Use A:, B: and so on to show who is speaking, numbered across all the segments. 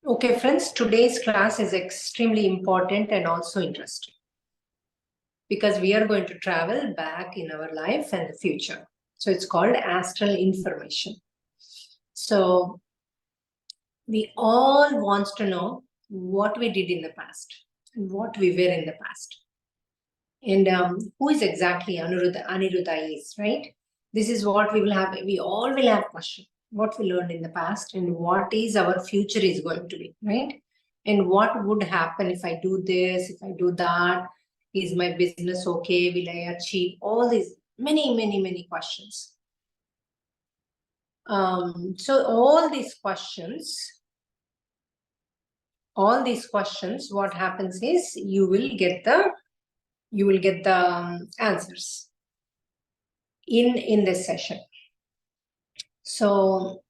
A: Okay, friends, today's class is extremely important and also interesting because we are going to travel back in our life and the future. So it's called astral information. So we all wants to know what we did in the past and what we were in the past. And who is exactly Aniruddha is, right? This is what we will have. We all will have question. What we learned in the past and what is our future is going to be, right? And what would happen if I do this, if I do that? Is my business okay? Will I achieve all these many questions? So all these questions, what happens is you will get the answers in this session. So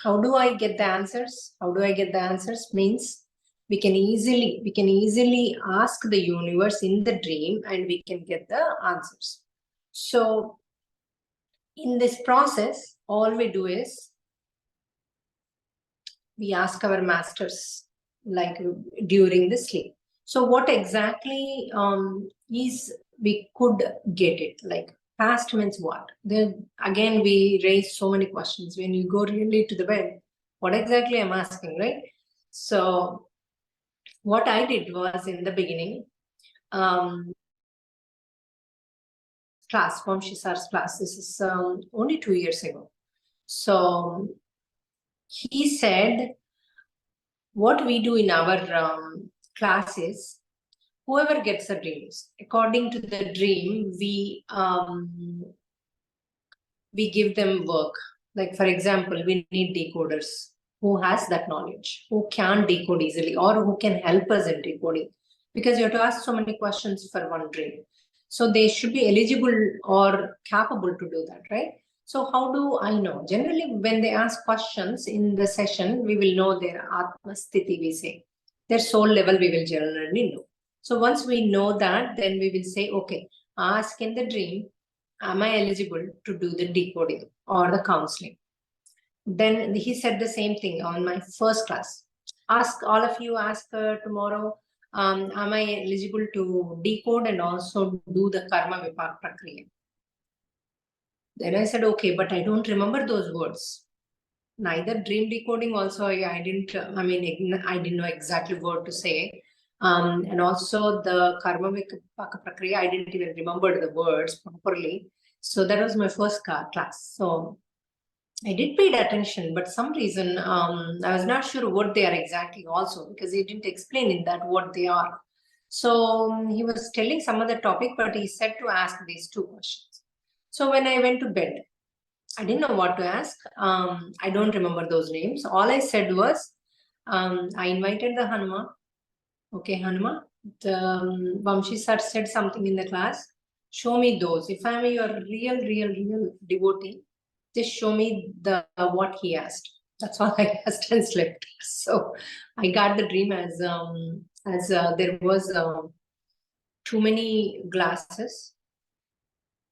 A: how do I get the answers? Means we can easily ask the universe in the dream and we can get the answers. So in this process, all we do is we ask our masters like during the sleep. So what exactly is we could get it, like past means what? Then again, we raise so many questions. When you go really to the bed, what exactly I'm asking, right? So what I did was in the beginning, class, Vamshi Sar's class, this is only 2 years ago. So he said, what we do in our classes, whoever gets the dreams, according to the dream, we give them work. Like, for example, we need decoders. Who has that knowledge? Who can decode easily or who can help us in decoding? Because you have to ask so many questions for one dream. So they should be eligible or capable to do that, right? So how do I know? Generally, when they ask questions in the session, we will know their Atma Sthiti, we say. Their soul level, we will generally know. So once we know that, then we will say, okay, ask in the dream, am I eligible to do the decoding or the counseling? Then he said the same thing on my first class. Ask all of you, ask tomorrow, am I eligible to decode and also do the karma vipak prakriya? Then I said, okay, but I don't remember those words. Neither dream decoding also, I didn't know exactly what to say. And also the karma vipak prakriya, I didn't even remember the words properly. So that was my first class. So I did pay attention, but some reason I was not sure what they are exactly also because he didn't explain in that what they are. So he was telling some other topic, but he said to ask these two questions. So when I went to bed, I didn't know what to ask. I don't remember those names. All I said was, I invited the Hanuma. Okay, Hanuma. The Vamshi sir said something in the class. Show me those. If I'm your real devotee, just show me the what he asked. That's all I asked and slept. So I got the dream as there was too many glasses,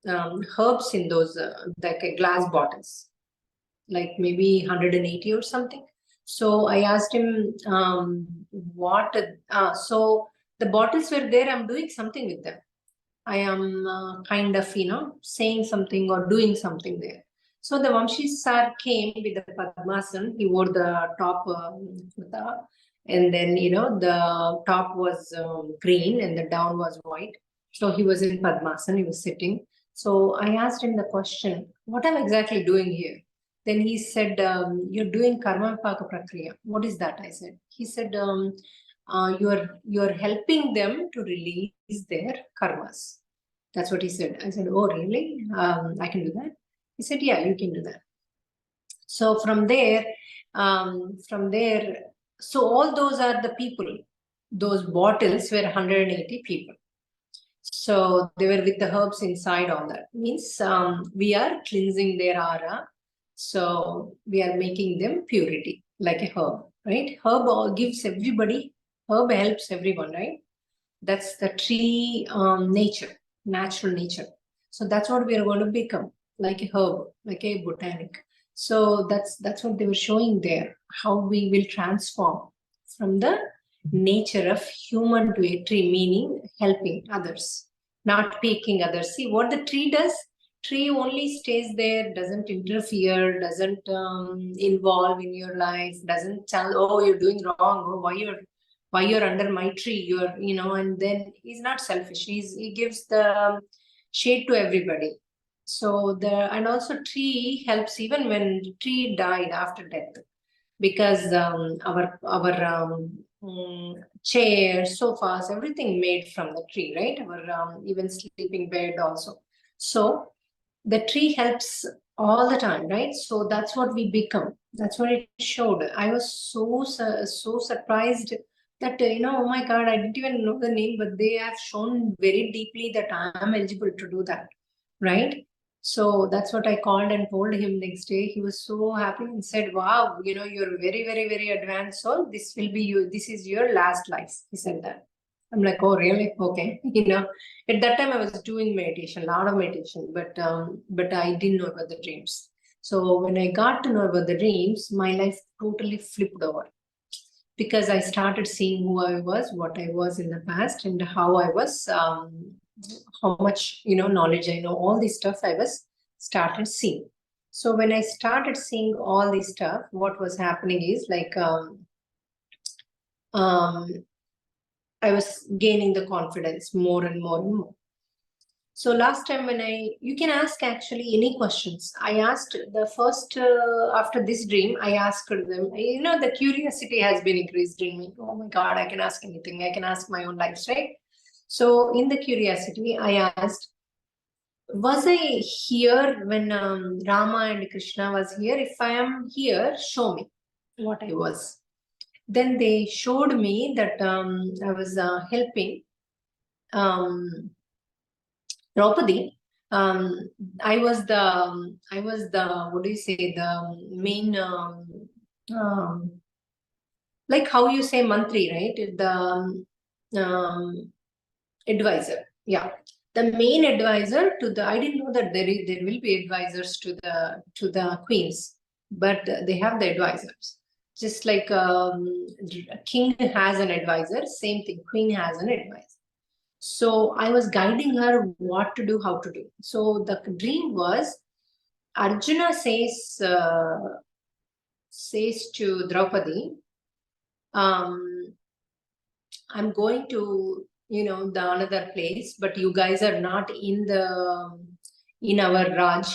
A: herbs in those like glass bottles, like maybe 180 or something. So I asked him what. So the bottles were there. I'm doing something with them. I am kind of, saying something or doing something there. So the Vamshi sir came with the Padmasan. He wore the top kurta, and then, the top was green and the down was white. So he was in Padmasan, he was sitting. So I asked him the question, what am I exactly doing here? Then he said, you're doing Karma Vipaka Prakriya. What is that? I said. He said, you're helping them to release their karmas. That's what he said. I said, oh, really? I can do that? He said, yeah, you can do that. So from there, so all those are the people. Those bottles were 180 people. So they were with the herbs inside all that. Means we are cleansing their aura. So we are making them purity, like a herb, right? Herb gives everybody, herb helps everyone, right? That's the tree nature, natural nature. So that's what we are going to become, like a herb, like a botanic. So that's what they were showing there, how we will transform. from the nature of human to a tree, meaning helping others, not taking others. See what the tree does? Tree only stays there, doesn't interfere, doesn't involve in your life, doesn't tell, oh, you're doing wrong, oh, why you're under my tree, and then he's not selfish. He gives the shade to everybody. So and also tree helps even when tree died after death, because our chairs, sofas, everything made from the tree, right? Our even sleeping bed also. So the tree helps all the time, right? So that's what we become. That's what it showed. I was so surprised that oh my God, I didn't even know the name, but they have shown very deeply that I am eligible to do that, right? So that's what I called and told him next day. He was so happy and said, wow, you're very, very, very advanced soul. This will be you. This is your last life. He said that. I'm like, oh, really? Okay. At that time I was doing meditation, a lot of meditation, but I didn't know about the dreams. So when I got to know about the dreams, my life totally flipped over, because I started seeing who I was, what I was in the past, and how I was, how much knowledge I know, all this stuff I was started seeing. So when I started seeing all this stuff, what was happening is like I was gaining the confidence more and more and more. So last time you can ask actually any questions. I asked the first, after this dream, I asked them, the curiosity has been increased in me. Oh my God, I can ask anything. I can ask my own lives, right? So in the curiosity, I asked, was I here when Rama and Krishna was here? If I am here, show me what I was. Then they showed me that I was helping Draupadi. I was the what do you say, the main like how you say mantri, right? The advisor. Yeah, the main advisor to the. I didn't know that there will be advisors to the queens, but they have the advisors. Just like king has an advisor, same thing. Queen has an advisor. So I was guiding her what to do, how to do. So the dream was Arjuna says to Draupadi, I'm going to the another place, but you guys are not in our Raj.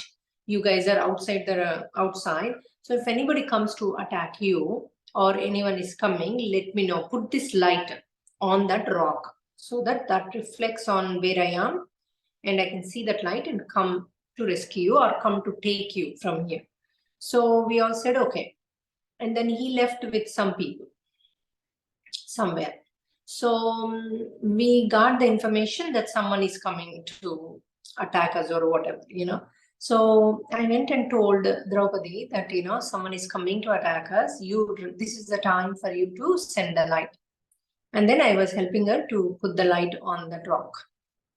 A: You guys are outside. So if anybody comes to attack you or anyone is coming, let me know. Put this light on that rock so that reflects on where I am, and I can see that light and come to rescue you or come to take you from here. So we all said okay, and then he left with some people somewhere. So we got the information that someone is coming to attack us or whatever, So I went and told Draupadi that, someone is coming to attack us. This is the time for you to send the light. And then I was helping her to put the light on that rock.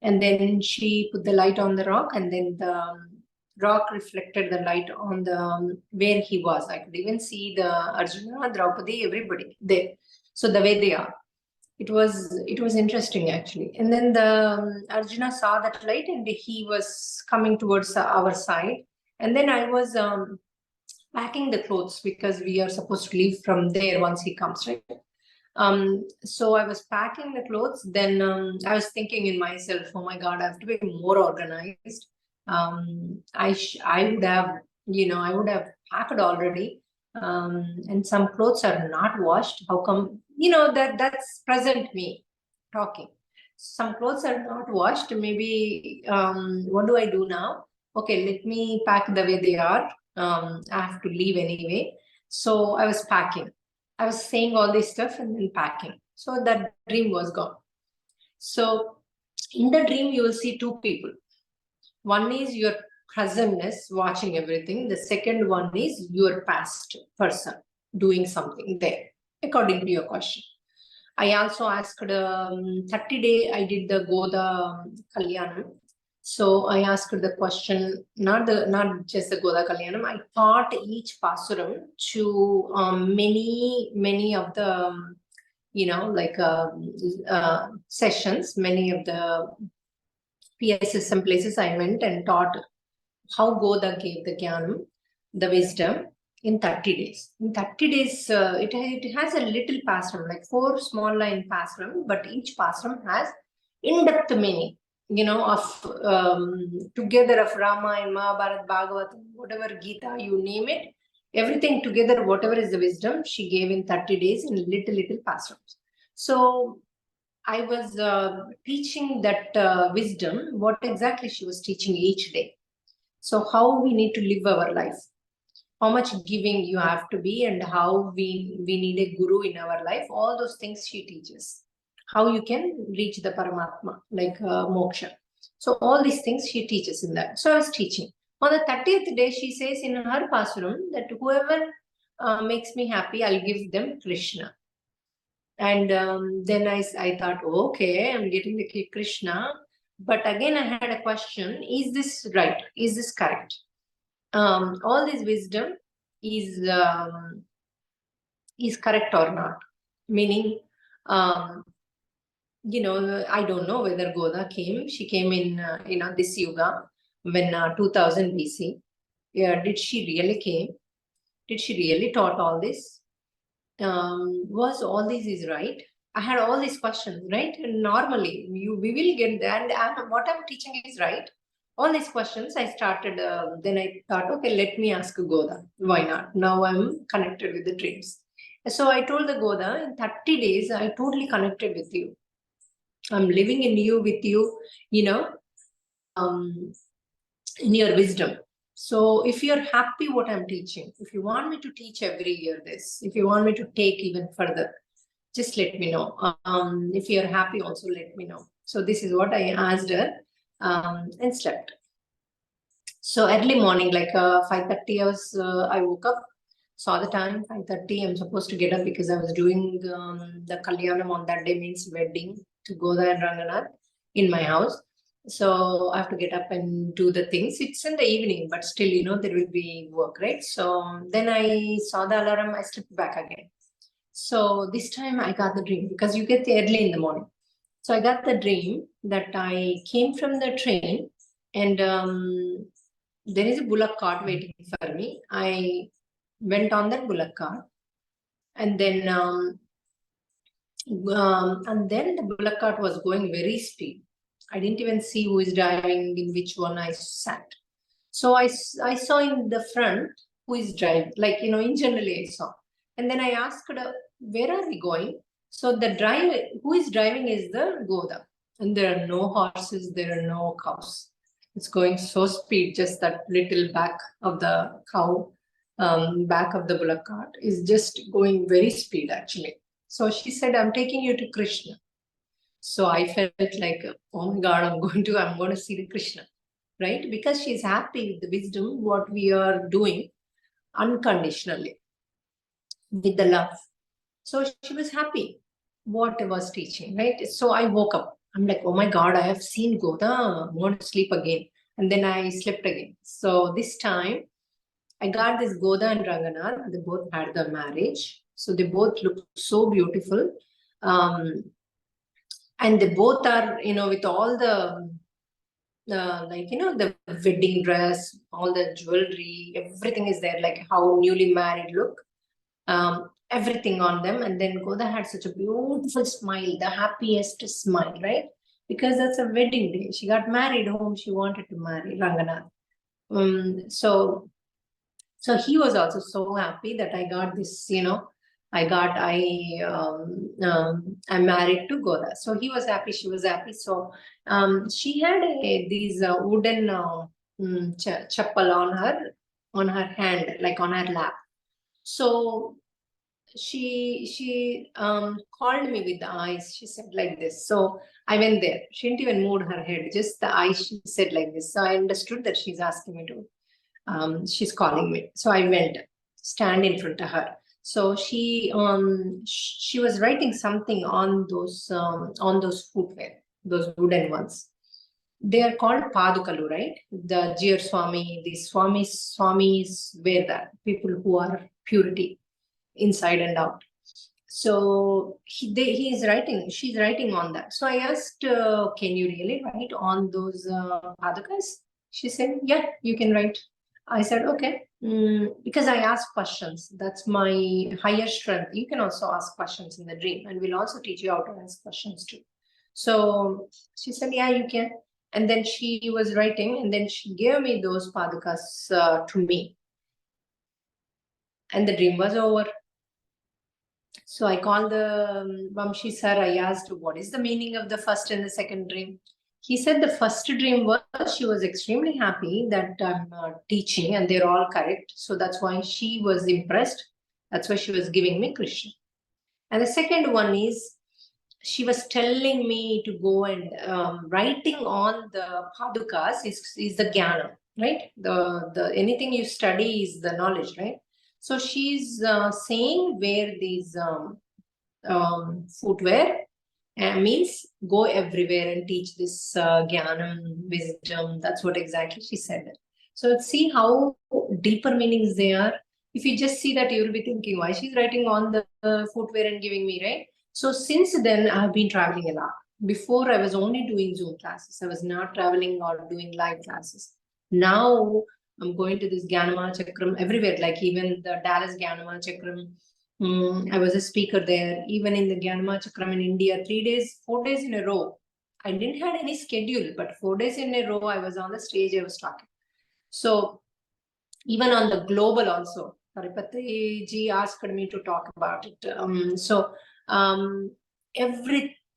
A: And then she put the light on the rock, and then the rock reflected the light on the where he was. I could even see the Arjuna, Draupadi, everybody there. So the way they are. It was interesting actually. And then the Arjuna saw that light and he was coming towards our side. And then I was packing the clothes because we are supposed to leave from there once he comes, right? So I was packing the clothes. Then I was thinking in myself, oh my God, I have to be more organized. I would have packed already. And some clothes are not washed. How come? That's present me talking. Some clothes are not washed. Maybe what do I do now? Okay, let me pack the way they are. I have to leave anyway. So I was packing. I was saying all this stuff and then packing. So that dream was gone. So in the dream, you will see two people. One is your presentness, watching everything. The second one is your past person doing something there, according to your question. I also asked 30 day, I did the Goda Kalyanam. So I asked the question, not just the Goda Kalyanam. I taught each pasuram to many of the like sessions. Many of the PSSM places I went and taught how Goda gave the Jnanam, the wisdom, in 30 days. In 30 days, it has a little pastram, like 4 small line pastram, but each pastram has in-depth meaning, of together of Rama and Mahabharata, Bhagavatam, whatever Gita, you name it, everything together, whatever is the wisdom, she gave in 30 days in little pastrams. So I was teaching that wisdom, what exactly she was teaching each day. So how we need to live our life, how much giving you have to be, and how we need a guru in our life. All those things she teaches. How you can reach the Paramatma, like moksha. So all these things she teaches in that. So I was teaching. On the 30th day, she says in her pasuram that whoever makes me happy, I'll give them Krishna. And then I thought, okay, I'm getting the Krishna. But again, I had a question: is this right? Is this correct? All this wisdom is correct or not? Meaning, I don't know whether Goda came. She came in this yuga when 2000 BC. Yeah, did she really came? Did she really taught all this? Was all this is right? I had all these questions, right? And normally, we will get there, and what I'm teaching is right. All these questions, I started. Then I thought, okay, let me ask Goda. Why not? Now I'm connected with the dreams. So I told the Goda, in 30 days, I totally connected with you. I'm living in you, with you, in your wisdom. So if you're happy what I'm teaching, if you want me to teach every year this, if you want me to take even further, just let me know. If you're happy also, let me know. So this is what I asked her, and slept. So early morning, like 5:30 hours, I woke up, saw the time, 5:30. I'm supposed to get up because I was doing the Kalyanam on that day, means wedding, to Goda and Ranganath in my house. So I have to get up and do the things. It's in the evening, but still, there will be work, right? So then I saw the alarm, I slept back again. So this time I got the dream, because you get early in the morning. So I got the dream that I came from the train, and there is a bullock cart waiting for me. I went on that bullock cart, and then the bullock cart was going very speed. I didn't even see who is driving, in which one I sat. So I saw in the front who is driving, like, in generally I saw. And then I asked her, where are we going? So the driver, who is driving is the Goda. And there are no horses, there are no cows. It's going so speed, just that little back of the cow, back of the bullock cart is just going very speed actually. So she said, I'm taking you to Krishna. So I felt like, oh my God, I'm going to see the Krishna, right? Because she's happy with the wisdom, what we are doing unconditionally with the love. So she was happy what I was teaching, right? So I woke up. I'm like, oh my God, I have seen Goda. I'm going to sleep again. And then I slept again. So this time I got this Goda and Ranganath. They both had the marriage. So they both look so beautiful. And they both are, with all the the wedding dress, all the jewelry, everything is there, like how newly married look, everything on them. And then Goda had such a beautiful smile, the happiest smile, right? Because that's a wedding day. She got married whom she wanted to marry, Ranganath. So he was also so happy that I got this, I'm married to Goda. So he was happy, she was happy. So she had these wooden chappal on her hand, like on her lap. So she called me with the eyes. She said like this. So I went there. She didn't even move her head, just the eyes. She said like this. So I understood that she's asking me to. She's calling me. So I went, stand in front of her. So she was writing something on those footwear, those wooden ones. They are called Padukalu, right? The Jir Swami, the Swamis wear that. People who are purity inside and out. So she's writing on that. So I asked, can you really write on those padukas? She said, yeah, you can write. I said, okay, because I ask questions. That's my higher strength. You can also ask questions in the dream, and we'll also teach you how to ask questions too. So she said, yeah, you can. And then she was writing, and then she gave me those padukas to me. And the dream was over. So I called the Vamshi sir. I asked, what is the meaning of the first and the second dream? He said the first dream was she was extremely happy that I'm teaching and they're all correct. So that's why she was impressed. That's why she was giving me Krishna. And the second one is she was telling me to go and writing on the padukas is the jnana, right? The anything you study is the knowledge, right? So she's saying where these footwear means go everywhere and teach this jnanam, wisdom. That's what exactly she said. So see how deeper meanings they are. If you just see that, you will be thinking, why she's writing on the footwear and giving me, right? So since then, I've been traveling a lot. Before, I was only doing Zoom classes. I was not traveling or doing live classes. Now, I'm going to this Gyanama Chakram everywhere, like even the Dallas Gyanama Chakram. I was a speaker there, even in the Gyanama Chakram in India, 3 days, 4 days in a row. I didn't have any schedule, but 4 days in a row, I was on the stage, I was talking. So even on the global also, Paripati ji asked me to talk about it.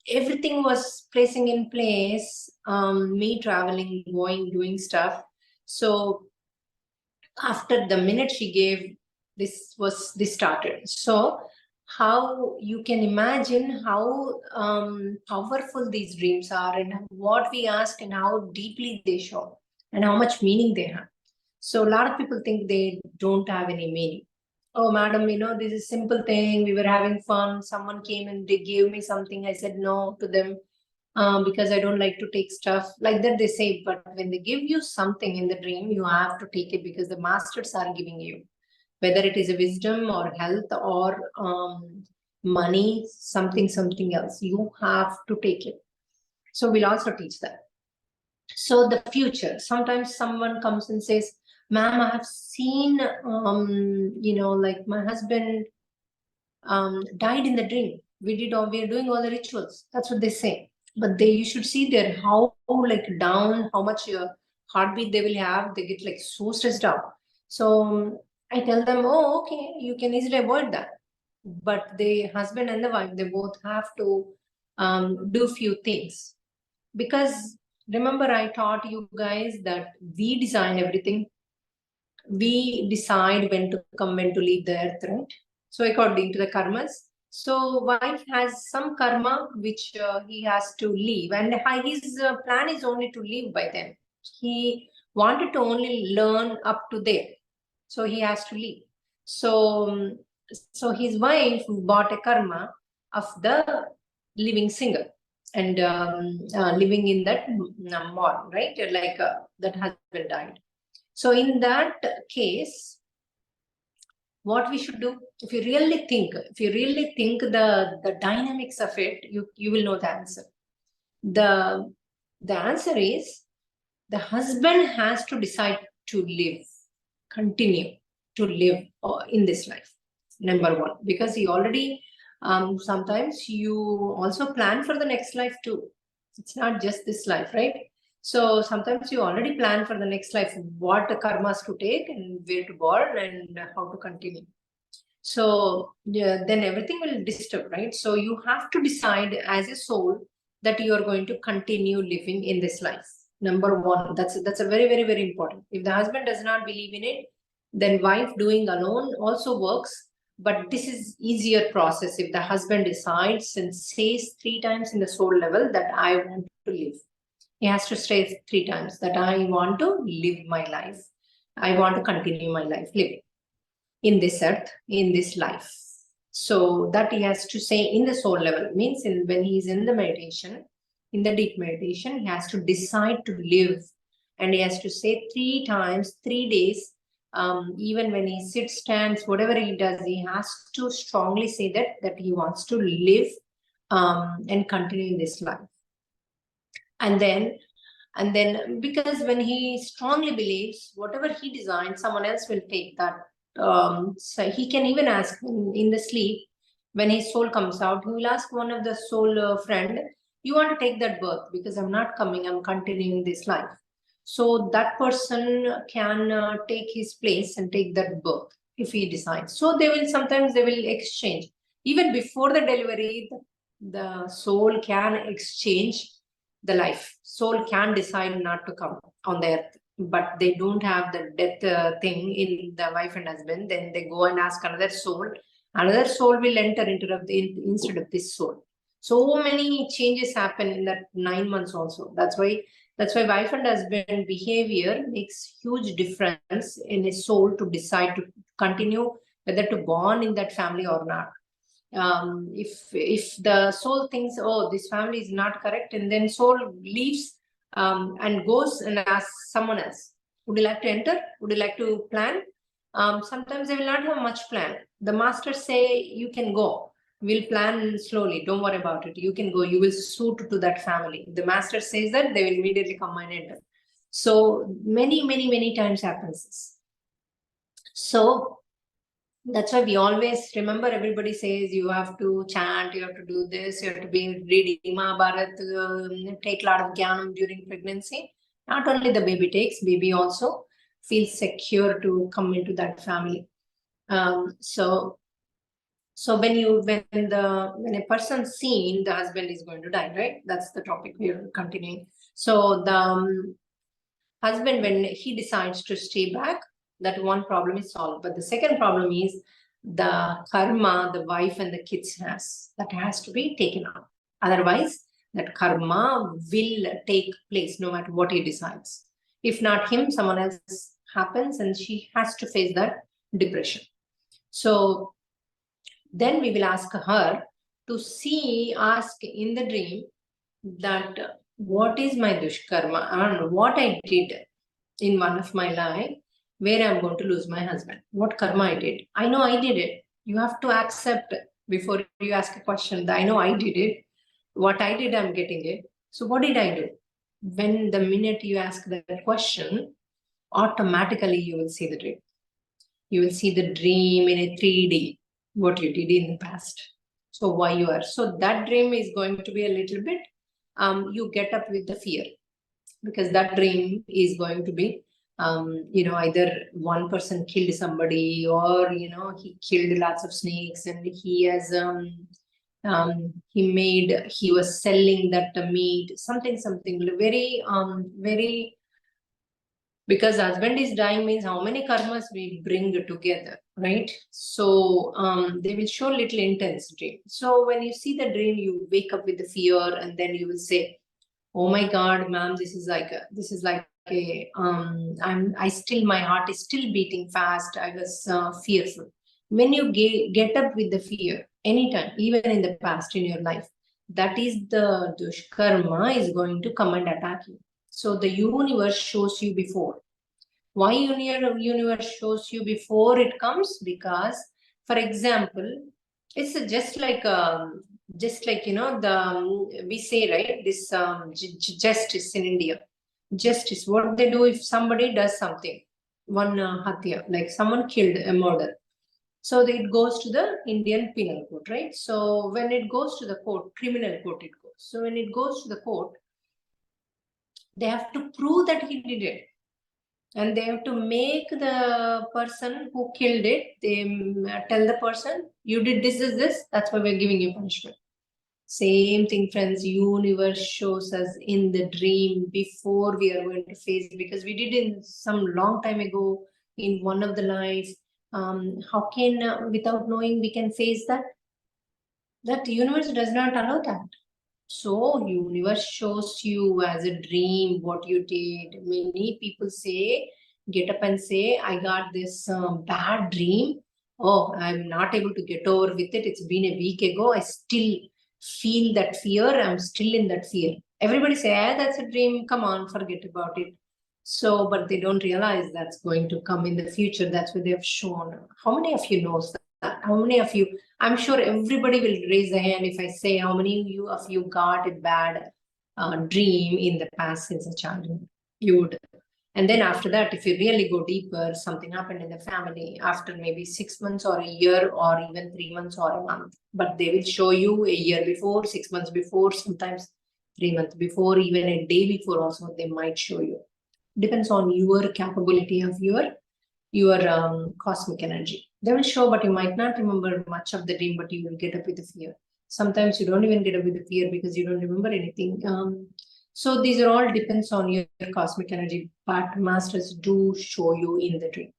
A: Everything was placing in place, me traveling, going, doing stuff. So after the minute she gave, this started. So how you can imagine how powerful these dreams are and what we ask and how deeply they show and how much meaning they have. So a lot of people think they don't have any meaning. Oh, madam, this is simple thing. We were having fun. Someone came and they gave me something. I said no to them because I don't like to take stuff like that. They say, but when they give you something in the dream, you have to take it because the masters are giving you, whether it is a wisdom or health or money, something else. You have to take it. So we'll also teach that. So the future, sometimes someone comes and says, ma'am, I have seen, like my husband died in the dream. We are doing all the rituals. That's what they say. But you should see there how like down, how much heartbeat they will have. They get like so stressed out. So I tell them, oh, okay, you can easily avoid that. But the husband and the wife, they both have to do few things. Because remember, I taught you guys that we design everything. We decide when to come, when to leave the earth, right? So according to the karmas. So wife has some karma which he has to leave, and his plan is only to leave by then. He wanted to only learn up to there, so he has to leave. So his wife bought a karma of the living singer and living in that mall, right? Like that husband died. So in that case, what we should do, if you really think the dynamics of it, you will know the answer. The answer is the husband has to decide to continue to live in this life. Number one, because he already sometimes you also plan for the next life too. It's not just this life, right? So sometimes you already plan for the next life, what karmas to take and where to born and how to continue. So yeah, then everything will disturb, right? So you have to decide as a soul that you are going to continue living in this life. Number one, that's a very, very, very important. If the husband does not believe in it, then wife doing alone also works. But this is easier process if the husband decides and says 3 times in the soul level that I want to live. He has to say 3 times that I want to live my life. I want to continue my life living in this earth, in this life. So that he has to say in the soul level, means when he's in the meditation, in the deep meditation, he has to decide to live. And he has to say 3 times, 3 days, Even when he sits, stands, whatever he does, he has to strongly say that he wants to live and continue in this life. And then because when he strongly believes whatever he designs, someone else will take that. So he can even ask in the sleep, when his soul comes out, he will ask one of the soul friend, you want to take that birth because I'm not coming, I'm continuing this life. So that person can take his place and take that birth if he decides. So sometimes they will exchange. Even before the delivery, the soul can exchange the life. Soul can decide not to come on the earth, but they don't have the death thing in the wife and husband. Then they go and ask another soul. Another soul will enter instead of this soul. So many changes happen in that 9 months also. That's why wife and husband behavior makes huge difference in a soul to decide to continue, whether to born in that family or not. If the soul thinks, oh, this family is not correct, and then soul leaves and goes and asks someone else, would you like to enter? Would you like to plan? Sometimes they will not have much plan. The masters say, you can go. We'll plan slowly. Don't worry about it. You can go. You will suit to that family. The master says that, they will immediately come and enter. So many times happens this. So that's why we always remember, everybody says you have to chant, you have to do this, you have to be reading Mahabharata, take a lot of jnanam during pregnancy. Not only the baby takes, baby also feels secure to come into that family. So when a person's seen, the husband is going to die, right? That's the topic we are continuing. So the husband, when he decides to stay back, that one problem is solved. But the second problem is the karma the wife and the kids that has to be taken out. Otherwise, that karma will take place no matter what he decides. If not him, someone else happens, and she has to face that depression. So then we will ask her to ask in the dream that what is my dushkarma, and what I did in one of my life where I'm going to lose my husband. What karma I did. I know I did it. You have to accept before you ask a question. I know I did it. What I did, I'm getting it. So what did I do? When the minute you ask that question, automatically you will see the dream. You will see the dream in a 3D, what you did in the past. So why you are. So that dream is going to be a little bit, you get up with the fear, because that dream is going to be, either one person killed somebody, or, he killed lots of snakes, and he has, he was selling that meat, something very, very, because husband is dying means how many karmas we bring together, right? So they will show little intense dream. So when you see the dream, you wake up with the fear, and then you will say, oh my God, ma'am, this is like my heart is still beating fast. I was fearful. When you get up with the fear, anytime, even in the past in your life, that is the dushkarma is going to come and attack you. So the universe shows you before. Why universe shows you before it comes? Because, for example, it's just like we say, right, this justice in India. Justice, what they do if somebody does something, one hatya, like someone killed, a murder. So it goes to the Indian penal court, right? So when it goes to the court, criminal court it goes. So when it goes to the court, they have to prove that he did it. And they have to make the person who killed it, they tell the person, you did this, that's why we're giving you punishment. Same thing, friends, universe shows us in the dream before we are going to face, because we did in some long time ago in one of the life. How can, without knowing, we can face that? That universe does not allow that. So universe shows you as a dream what you did. Many people say, get up and say, I got this bad dream. Oh, I'm not able to get over with it. It's been a week ago. I still feel that fear. I'm still in that fear. Everybody say, that's a dream. Come on, forget about it. So, but they don't realize that's going to come in the future. That's what they have shown. How many of you knows that? How many of you? I'm sure everybody will raise their hand if I say how many of you got a bad dream in the past since a childhood. You would. And then after that, if you really go deeper, something happened in the family after maybe 6 months or a year or even 3 months or a month. But they will show you a year before, 6 months before, sometimes 3 months before, even a day before also they might show you. Depends on your capability of your cosmic energy. They will show, but you might not remember much of the dream, but you will get up with the fear. Sometimes you don't even get up with the fear because you don't remember anything. So these are all depends on your cosmic energy, but masters do show you in the dream.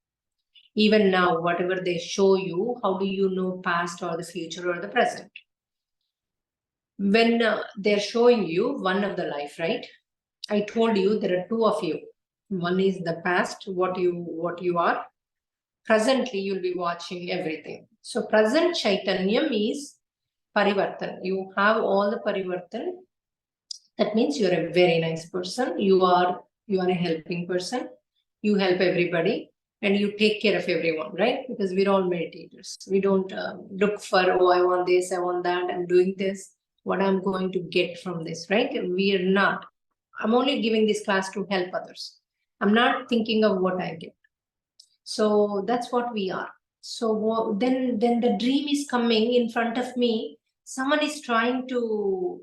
A: Even now, whatever they show you, how do you know past or the future or the present? When they're showing you one of the life, right? I told you there are two of you. One is the past, what you are. Presently, you'll be watching everything. So present Chaitanyam is Parivartan. You have all the Parivartan. That means you're a very nice person. You are a helping person. You help everybody and you take care of everyone, right? Because we're all meditators. We don't look for, oh, I want this, I want that, I'm doing this. What I'm going to get from this, right? We are not. I'm only giving this class to help others. I'm not thinking of what I get. So that's what we are. So then the dream is coming in front of me. Someone is trying to,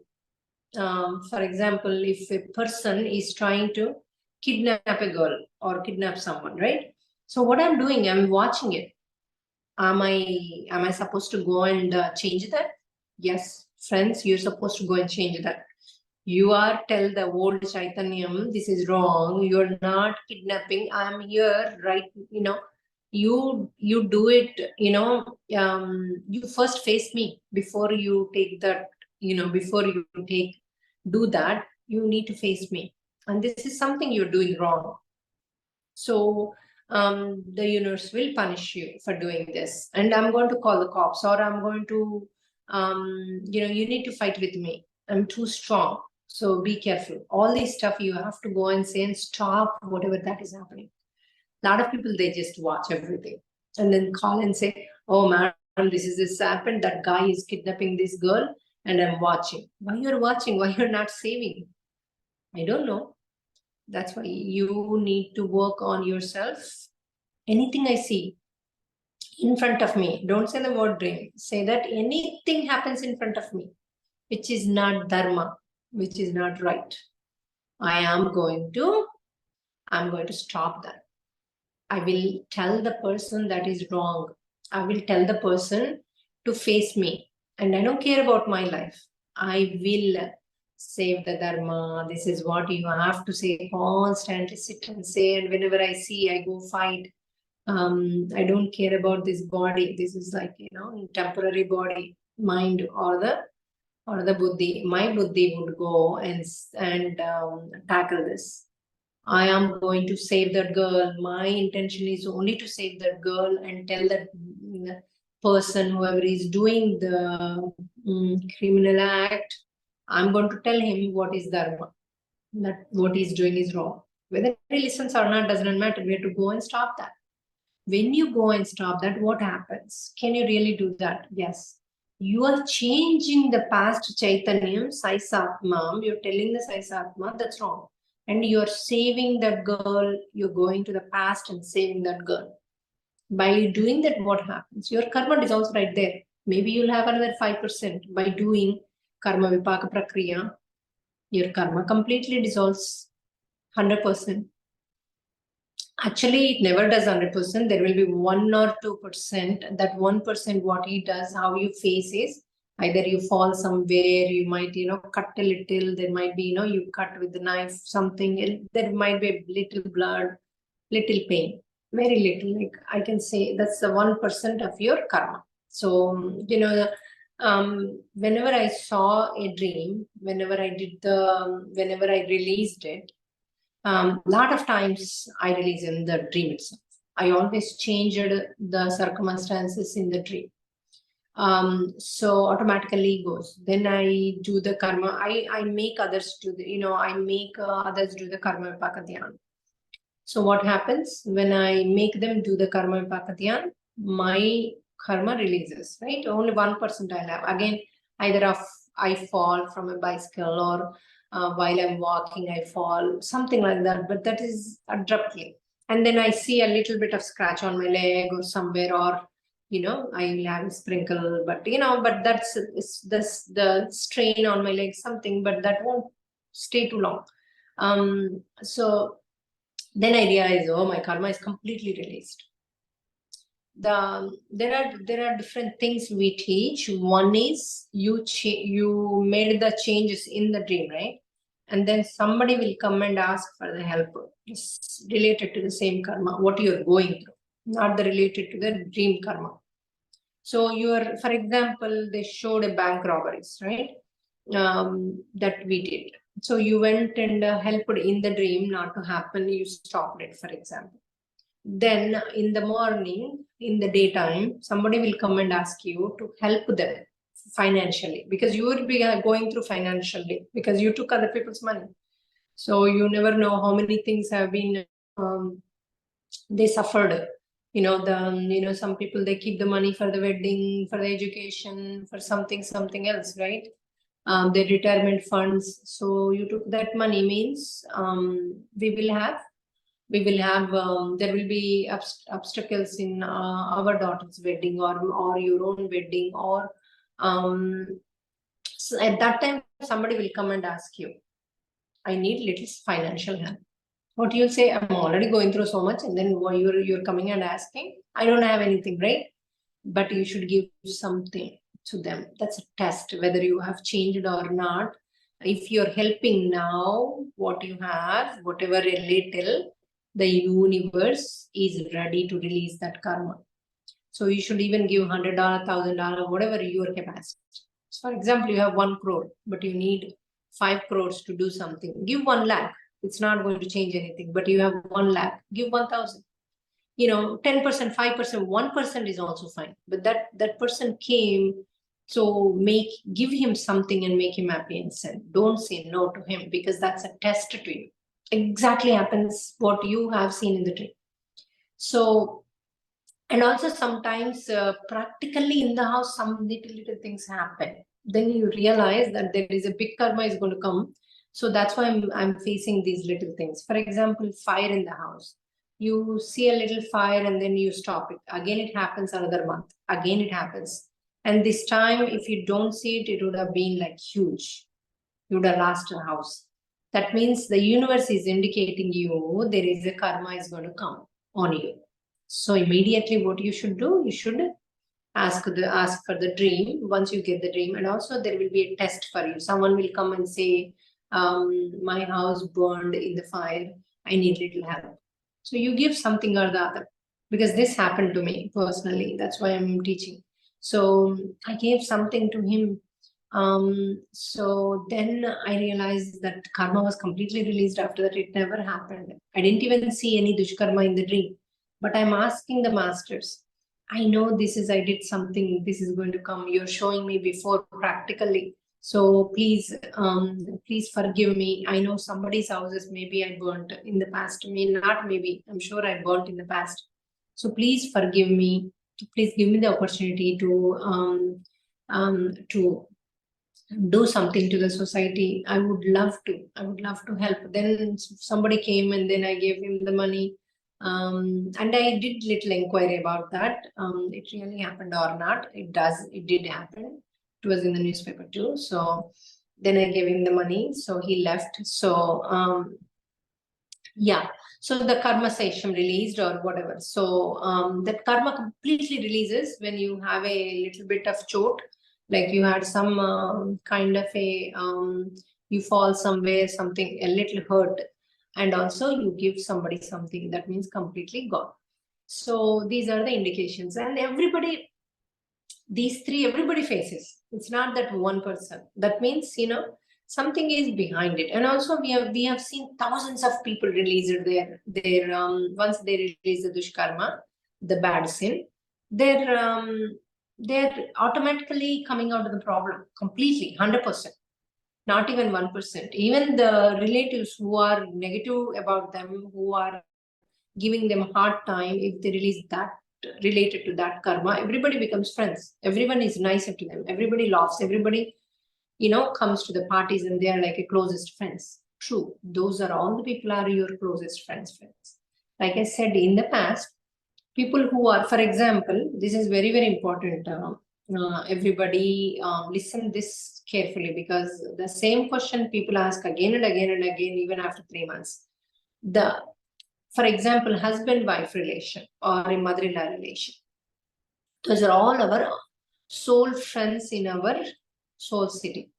A: for example, if a person is trying to kidnap a girl or kidnap someone, right? So what I'm doing, I'm watching it. Am I supposed to go and change that? Yes, friends, you're supposed to go and change that. You are tell the old Chaitanyam, this is wrong. You're not kidnapping. I'm here, right? You do it. You first face me before you take that. Before you do that, you need to face me. And this is something you're doing wrong. So the universe will punish you for doing this. And I'm going to call the cops, or I'm going to, you need to fight with me. I'm too strong. So be careful. All this stuff you have to go and say and stop whatever that is happening. A lot of people, they just watch everything and then call and say, oh, madam, this happened. That guy is kidnapping this girl and I'm watching. Why you're watching? Why you're not saving? I don't know. That's why you need to work on yourself. Anything I see in front of me, don't say the word dream. Say that anything happens in front of me, which is not dharma, which is not right. I am going to stop that. I will tell the person that is wrong. I will tell the person to face me. And I don't care about my life. I will save the dharma. This is what you have to say. Constantly sit and say. And whenever I see, I go fight. I don't care about this body. This is like, temporary body, mind, or the buddhi. My buddhi would go and tackle this. I am going to save that girl. My intention is only to save that girl and tell that person, whoever is doing the criminal act, I'm going to tell him what is dharma, that what he's doing is wrong. Whether he listens or not doesn't matter. We have to go and stop that. When you go and stop that, what happens? Can you really do that? Yes. You are changing the past Chaitanyam, Saisatma. You're telling the Saisatma that's wrong. And you're saving that girl. You're going to the past and saving that girl. By doing that, what happens? Your karma is also right there. Maybe you'll have another 5% by doing karma vipaka prakriya. Your karma completely dissolves 100%. Actually, it never does 100%. There will be 1 or 2%. That 1%, what he does, how you face is either you fall somewhere, you might, cut a little. There might be, you cut with the knife, something. There might be a little blood, little pain, very little. Like I can say that's the 1% of your karma. So, whenever I saw a dream, whenever I released it, lot of times I release in the dream itself. I always changed the circumstances in the dream. So automatically goes. Then I do the karma. I make others do the, I make others do the karma vipaka dhyana. So what happens when I make them do the karma vipakatyan? My karma releases, right? Only 1% I'll have. Again, either of I fall from a bicycle, or while I'm walking, I fall, something like that. But that is abruptly. And then I see a little bit of scratch on my leg or somewhere, or I will have a sprinkle, but but that's the strain on my leg, something, but that won't stay too long. So then I realized, oh, my karma is completely released. There are different things we teach. One is you made the changes in the dream, right? And then somebody will come and ask for the help. It's related to the same karma, what you're going through, not the related to the dream karma. So for example, they showed a bank robberies, right? That we did. So you went and helped in the dream not to happen. You stopped it, for example. Then in the morning, in the daytime, somebody will come and ask you to help them financially, because you would be going through financially because you took other people's money. So you never know how many things have been they suffered. Some people, they keep the money for the wedding, for the education, for something else, right? Their retirement funds. So you took that money, means there will be obstacles in our daughter's wedding, or your own wedding, or so at that time somebody will come and ask you, I need little financial help. What you'll say, I'm already going through so much, and then you're coming and asking, I don't have anything, right? But you should give something to them. That's a test whether you have changed or not. If you're helping now, what you have, whatever a little, the universe is ready to release that karma. So you should even give $100, $1,000, whatever your capacity. So for example, you have 1 crore, but you need 5 crores to do something. Give 1 lakh. It's not going to change anything, but you have 1 lakh. Give 1,000. 10%, 5%, 1% is also fine. But that person came, so give him something and make him happy and send. Don't say no to him, because that's a test to you. Exactly happens what you have seen in the dream. So, and also sometimes practically in the house, some little things happen. Then you realize that there is a big karma is going to come. So that's why I'm facing these little things. For example, fire in the house. You see a little fire and then you stop it. Again, it happens another month. Again, it happens. And this time, if you don't see it, it would have been like huge. You would have lost a house. That means the universe is indicating you there is a karma is going to come on you. So immediately what you should do, you should ask for the dream once you get the dream. And also there will be a test for you. Someone will come and say, my house burned in the fire. I need little help. So you give something or the other, because this happened to me personally. That's why I'm teaching. So I gave something to him. So then I realized that karma was completely released. After that, it never happened. I didn't even see any dushkarma in the dream. But I'm asking the masters, I know I did something, this is going to come. You're showing me before practically. So please forgive me. I know somebody's houses maybe I burnt in the past. Not maybe, I'm sure I burnt in the past. So please forgive me. Please give me the opportunity to do something to the society. I would love to help. Then somebody came and then I gave him the money. And I did little inquiry about that. It really happened or not. It did happen. It was in the newspaper too. So then I gave him the money. So he left. So yeah. So the karma session released or whatever. So that karma completely releases when you have a little bit of chote, like you had some kind of you fall somewhere, something a little hurt, and also you give somebody something, that means completely gone. So these are the indications, and these three everybody faces. It's not that one person. That means something is behind it. And also we have seen thousands of people release their once they release the dushkarma, the bad sin, they're automatically coming out of the problem completely, 100%. Not even 1%. Even the relatives who are negative about them, who are giving them a hard time, if they release that related to that karma, everybody becomes friends. Everyone is nicer to them. Everybody laughs. Everybody, comes to the parties and they are like a closest friends. True. Those are all the people are your closest friends. Like I said in the past, people who are, for example, this is very, very important. Everybody listen this carefully, because the same question people ask again and again and again, even after 3 months. For example, husband-wife relation or a mother-in-law relation. Those are all our soul friends in our soul city.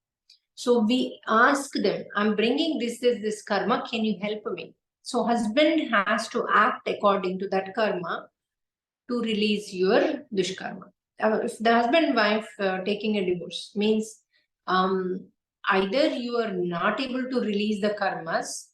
A: So we ask them, I'm bringing this karma, can you help me? So husband has to act according to that karma to release your dushkarma. If the husband and wife taking a divorce means either you are not able to release the karmas,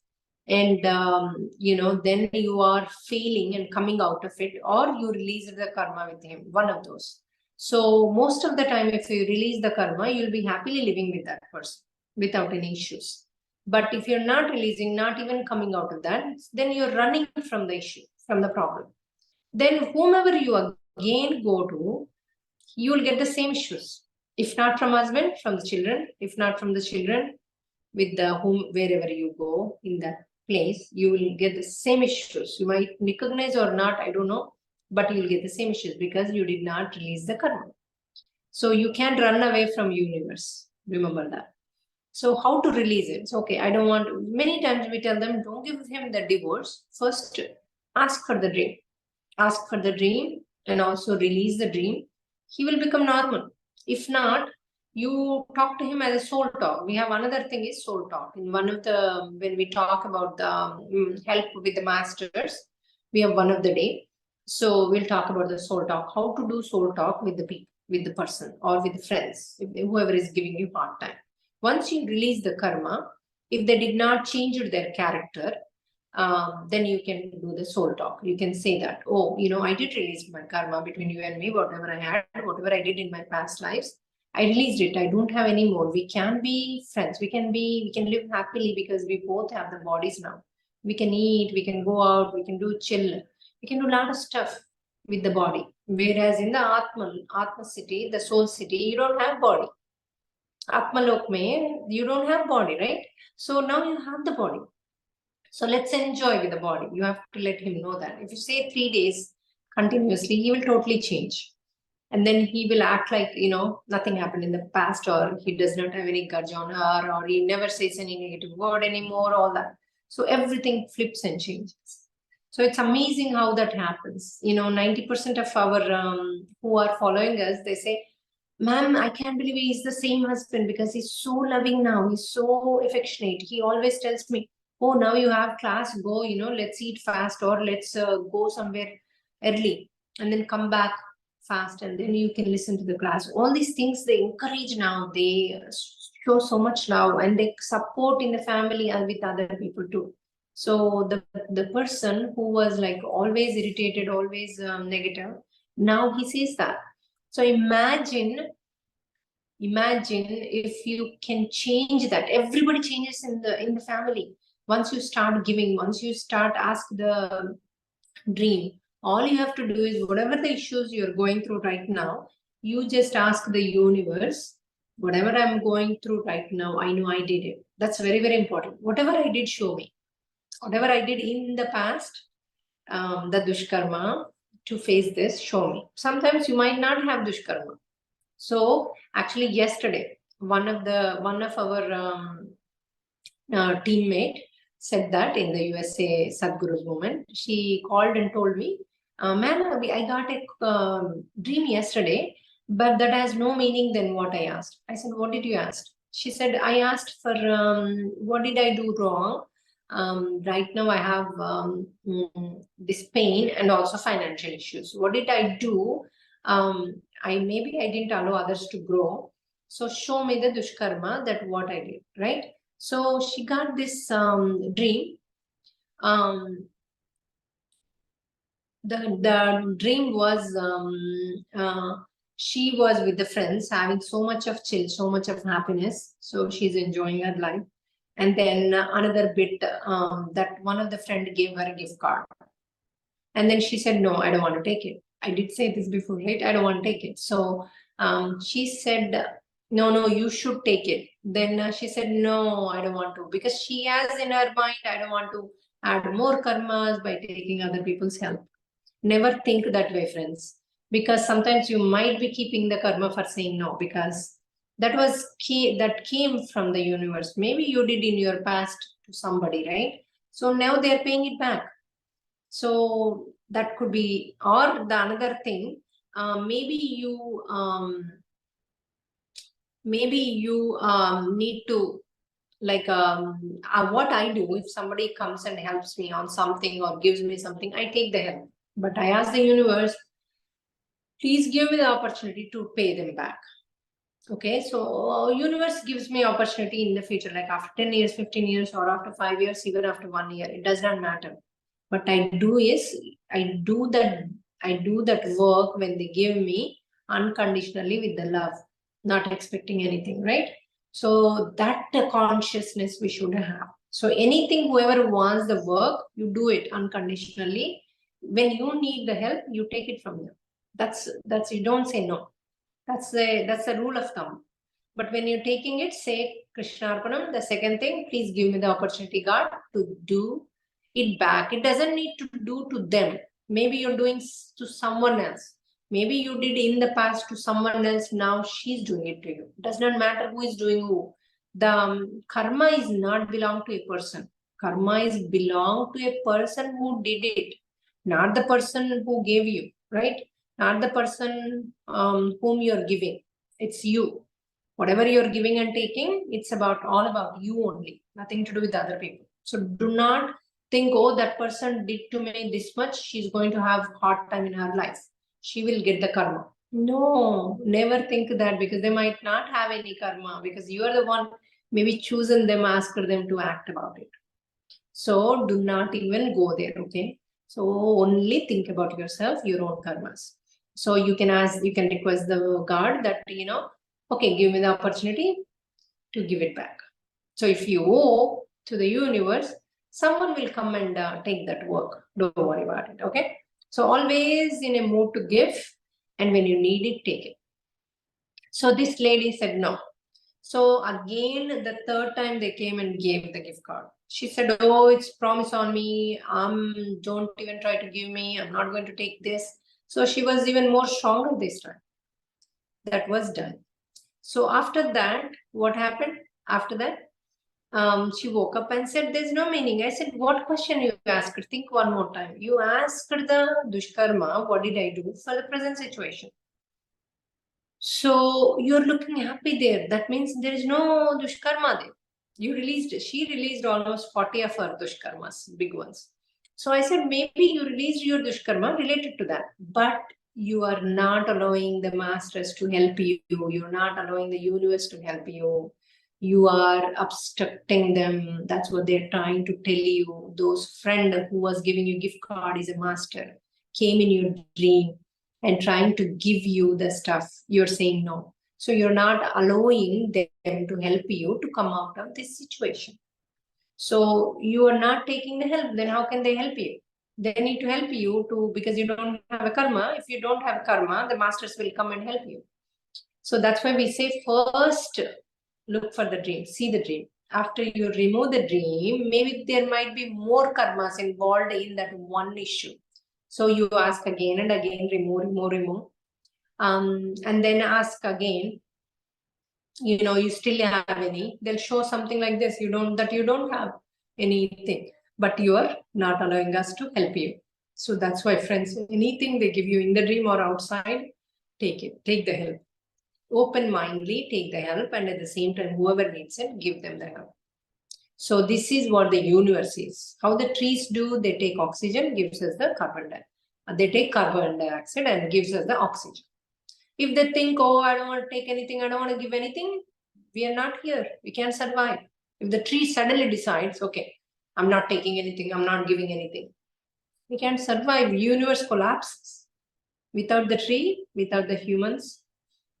A: and then you are failing and coming out of it, or you release the karma with him, one of those. So most of the time, if you release the karma, you'll be happily living with that person without any issues. But if you're not releasing, not even coming out of that, then you're running from the issue, from the problem. Then whomever you again go to, you will get the same issues. If not from husband, from the children. If not from the children, with the whom, wherever you go in that place, you will get the same issues. You might recognize or not, I don't know, but you will get the same issues because you did not release the karma. So you can't run away from universe. Remember that. So how to release it? It's okay. I don't want. Many times we tell them, don't give him the divorce. First, ask for the dream. Ask for the dream and also release the dream. He will become normal. If not, you talk to him as a soul talk. We have another thing is soul talk. In one of the, when we talk about the help with the masters, we have one of the day. So we'll talk about the soul talk, how to do soul talk with the people, with the person or with the friends, whoever is giving you hard time. Once you release the karma, if they did not change their character, then you can do the soul talk. You can say that, oh, I did release my karma between you and me, whatever I had, whatever I did in my past lives, I released it. I don't have any more. We can be friends. We can live happily because we both have the bodies now. We can eat, we can go out, we can do chill. We can do a lot of stuff with the body. Whereas in the Atma city, the soul city, you don't have body. Atmalok mein, you don't have body, right? So now you have the body. So let's enjoy with the body. You have to let him know that. If you say 3 days continuously, he will totally change. And then he will act like, nothing happened in the past, or he does not have any grudge on her, or he never says any negative word anymore, all that. So everything flips and changes. So it's amazing how that happens. 90% of our who are following us, they say, ma'am, I can't believe he's the same husband because he's so loving now. He's so affectionate. He always tells me, oh, now you have class, go, let's eat fast, or let's go somewhere early and then come back fast, and then you can listen to the class. All these things they encourage now. They show so much love, and they support in the family and with other people too. So the person who was like always irritated, always negative, now he sees that. So imagine if you can change that. Everybody changes in the family. Once you start giving, once you start ask the dream, all you have to do is whatever the issues you're going through right now, you just ask the universe, whatever I'm going through right now, I know I did it. That's very, very important. Whatever I did, show me. Whatever I did in the past, the dushkarma to face this, show me. Sometimes you might not have dushkarma. So actually yesterday, one of our teammate said that in the USA Sadhguru's movement, she called and told me, ma'am, I got a dream yesterday, but that has no meaning than what I asked. I said, what did you ask? She said, I asked for what did I do wrong? Right now I have this pain and also financial issues. What did I do? I didn't allow others to grow. So show me the dushkarma, that what I did, right? So she got this dream. The dream was she was with the friends having so much of chill, so much of happiness. So she's enjoying her life. And then another bit that one of the friend gave her a gift card. And then she said, no, I don't want to take it. I did say this before, right? I don't want to take it. So she said, no, you should take it. Then she said, no, I don't want to, because she has in her mind, I don't want to add more karmas by taking other people's help. Never think that way, friends, because sometimes you might be keeping the karma for saying no, because that came from the universe. Maybe you did in your past to somebody, right? So now they're paying it back. So that could be, or the another thing, maybe you need to, like, what I do, if somebody comes and helps me on something or gives me something, I take the help. But I ask the universe, please give me the opportunity to pay them back. Okay, so universe gives me opportunity in the future, like after 10 years, 15 years, or after 5 years, even after 1 year. It does not matter. What I do is, I do that work when they give me unconditionally with the love, not expecting anything, right? So that consciousness we should have. So anything, whoever wants the work, you do it unconditionally. When you need the help, you take it from them. That's you don't say no. That's the rule of thumb. But when you're taking it, say Krishna Arpanam. The second thing, please give me the opportunity, God, to do it back. It doesn't need to do to them. Maybe you're doing to someone else. Maybe you did in the past to someone else. Now she's doing it to you. It does not matter who is doing who. The karma is not belong to a person. Karma is belong to a person who did it, not the person who gave you, right? Not the person whom you're giving. It's you. Whatever you're giving and taking, it's all about you only, nothing to do with other people. So do not think, oh, that person did to me this much, she's going to have hard time in her life, she will get the karma. No, never think that, because they might not have any karma, because you are the one maybe chosen them, asked them to act about it. So do not even go there, okay? So only think about yourself, your own karmas. So you can request the God that, okay, give me the opportunity to give it back. So if you owe to the universe, someone will come and take that work. Don't worry about it, okay? So always in a mood to give, and when you need it, take it. So this lady said no. So again, the third time they came and gave the gift card. She said, oh, it's promise on me. Don't even try to give me. I'm not going to take this. So she was even more stronger this time. That was done. So after that, what happened? After that, she woke up and said, there's no meaning. I said, what question you asked? Think one more time. You asked the Dushkarma, what did I do for the present situation? So you're looking happy there. That means there is no Dushkarma there. She released almost 40 of her Dushkarmas, big ones. So I said, maybe you released your Dushkarma related to that, but you are not allowing the masters to help you. You're not allowing the universe to help you. You are obstructing them. That's what they're trying to tell you. Those friend who was giving you gift card is a master, came in your dream and trying to give you the stuff. You're saying no. So you're not allowing them to help you to come out of this situation. So you are not taking the help. Then how can they help you? They need to help you because you don't have a karma. If you don't have karma, the masters will come and help you. So that's why we say first look for the dream, see the dream. After you remove the dream, maybe there might be more karmas involved in that one issue. So you ask again and again, remove. And then ask again, you still have any, they'll show something like this, you don't have anything, but you are not allowing us to help you. So that's why, friends, anything they give you in the dream or outside, take the help. Open-mindedly take the help, and at the same time, whoever needs it, give them the help. So this is what the universe is. How the trees do, they take oxygen, gives us the carbon dioxide. They take carbon dioxide and gives us the oxygen. If they think, oh, I don't want to take anything, I don't want to give anything, we are not here. We can't survive. If the tree suddenly decides, okay, I'm not taking anything, I'm not giving anything, we can't survive. Universe collapses. Without the tree, without the humans,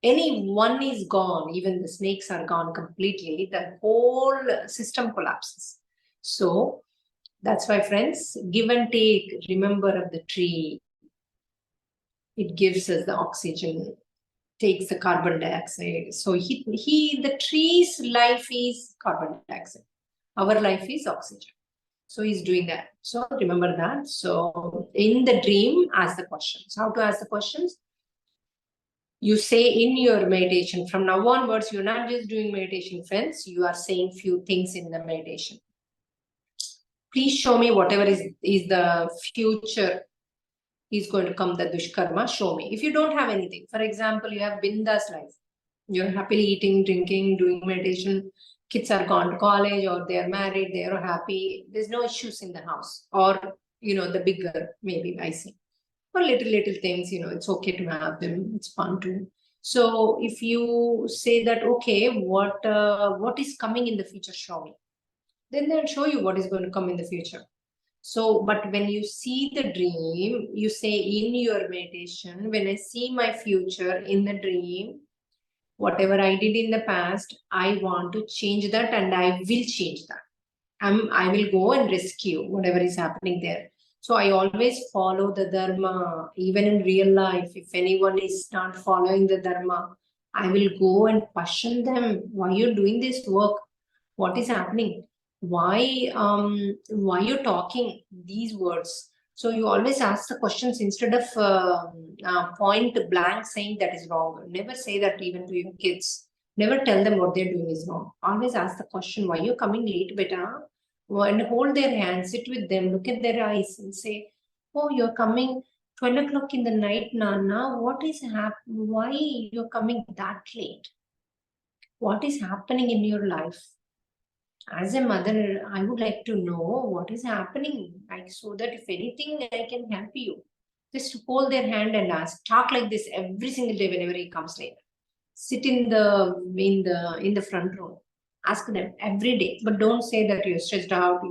A: any one is gone. Even the snakes are gone completely. The whole system collapses. So That's why, friends, give and take. Remember of the tree. It gives us the oxygen, takes the carbon dioxide. So the tree's life is carbon dioxide. Our life is oxygen. So he's doing that. So remember that. So in the dream, ask the questions. How to ask the questions? You say in your meditation, from now onwards, you're not just doing meditation, friends. You are saying few things in the meditation. Please show me whatever is the future is going to come, the dushkarma, show me. If you don't have anything, for example, you have bindas life. You're happily eating, drinking, doing meditation. Kids are gone to college or they're married, they're happy. There's no issues in the house. Or, the bigger, maybe I see. Or little things, it's okay to have them. It's fun too. So if you say that, okay, what is coming in the future, show me. Then they'll show you what is going to come in the future. So, but when you see the dream, you say in your meditation, when I see my future in the dream, whatever I did in the past, I want to change that and I will change that. I will go and rescue whatever is happening there. So I always follow the dharma, even in real life. If anyone is not following the dharma, I will go and question them. Why you're doing this work? What is happening? Why you're talking these words? So you always ask the questions instead of point blank saying that is wrong. Never say that even to your kids. Never tell them what they're doing is wrong. Always ask the question, why you're coming late, beta? And hold their hands, sit with them, look at their eyes and say, oh, you're coming 12 o'clock in the night, Nana. What is happening? Why you're coming that late? What is happening in your life? As a mother, I would like to know what is happening, like, so that if anything, I can help you. Just hold their hand and ask. Talk like this every single day whenever he comes late. Sit in the front row. Ask them every day, but don't say that you're stressed out.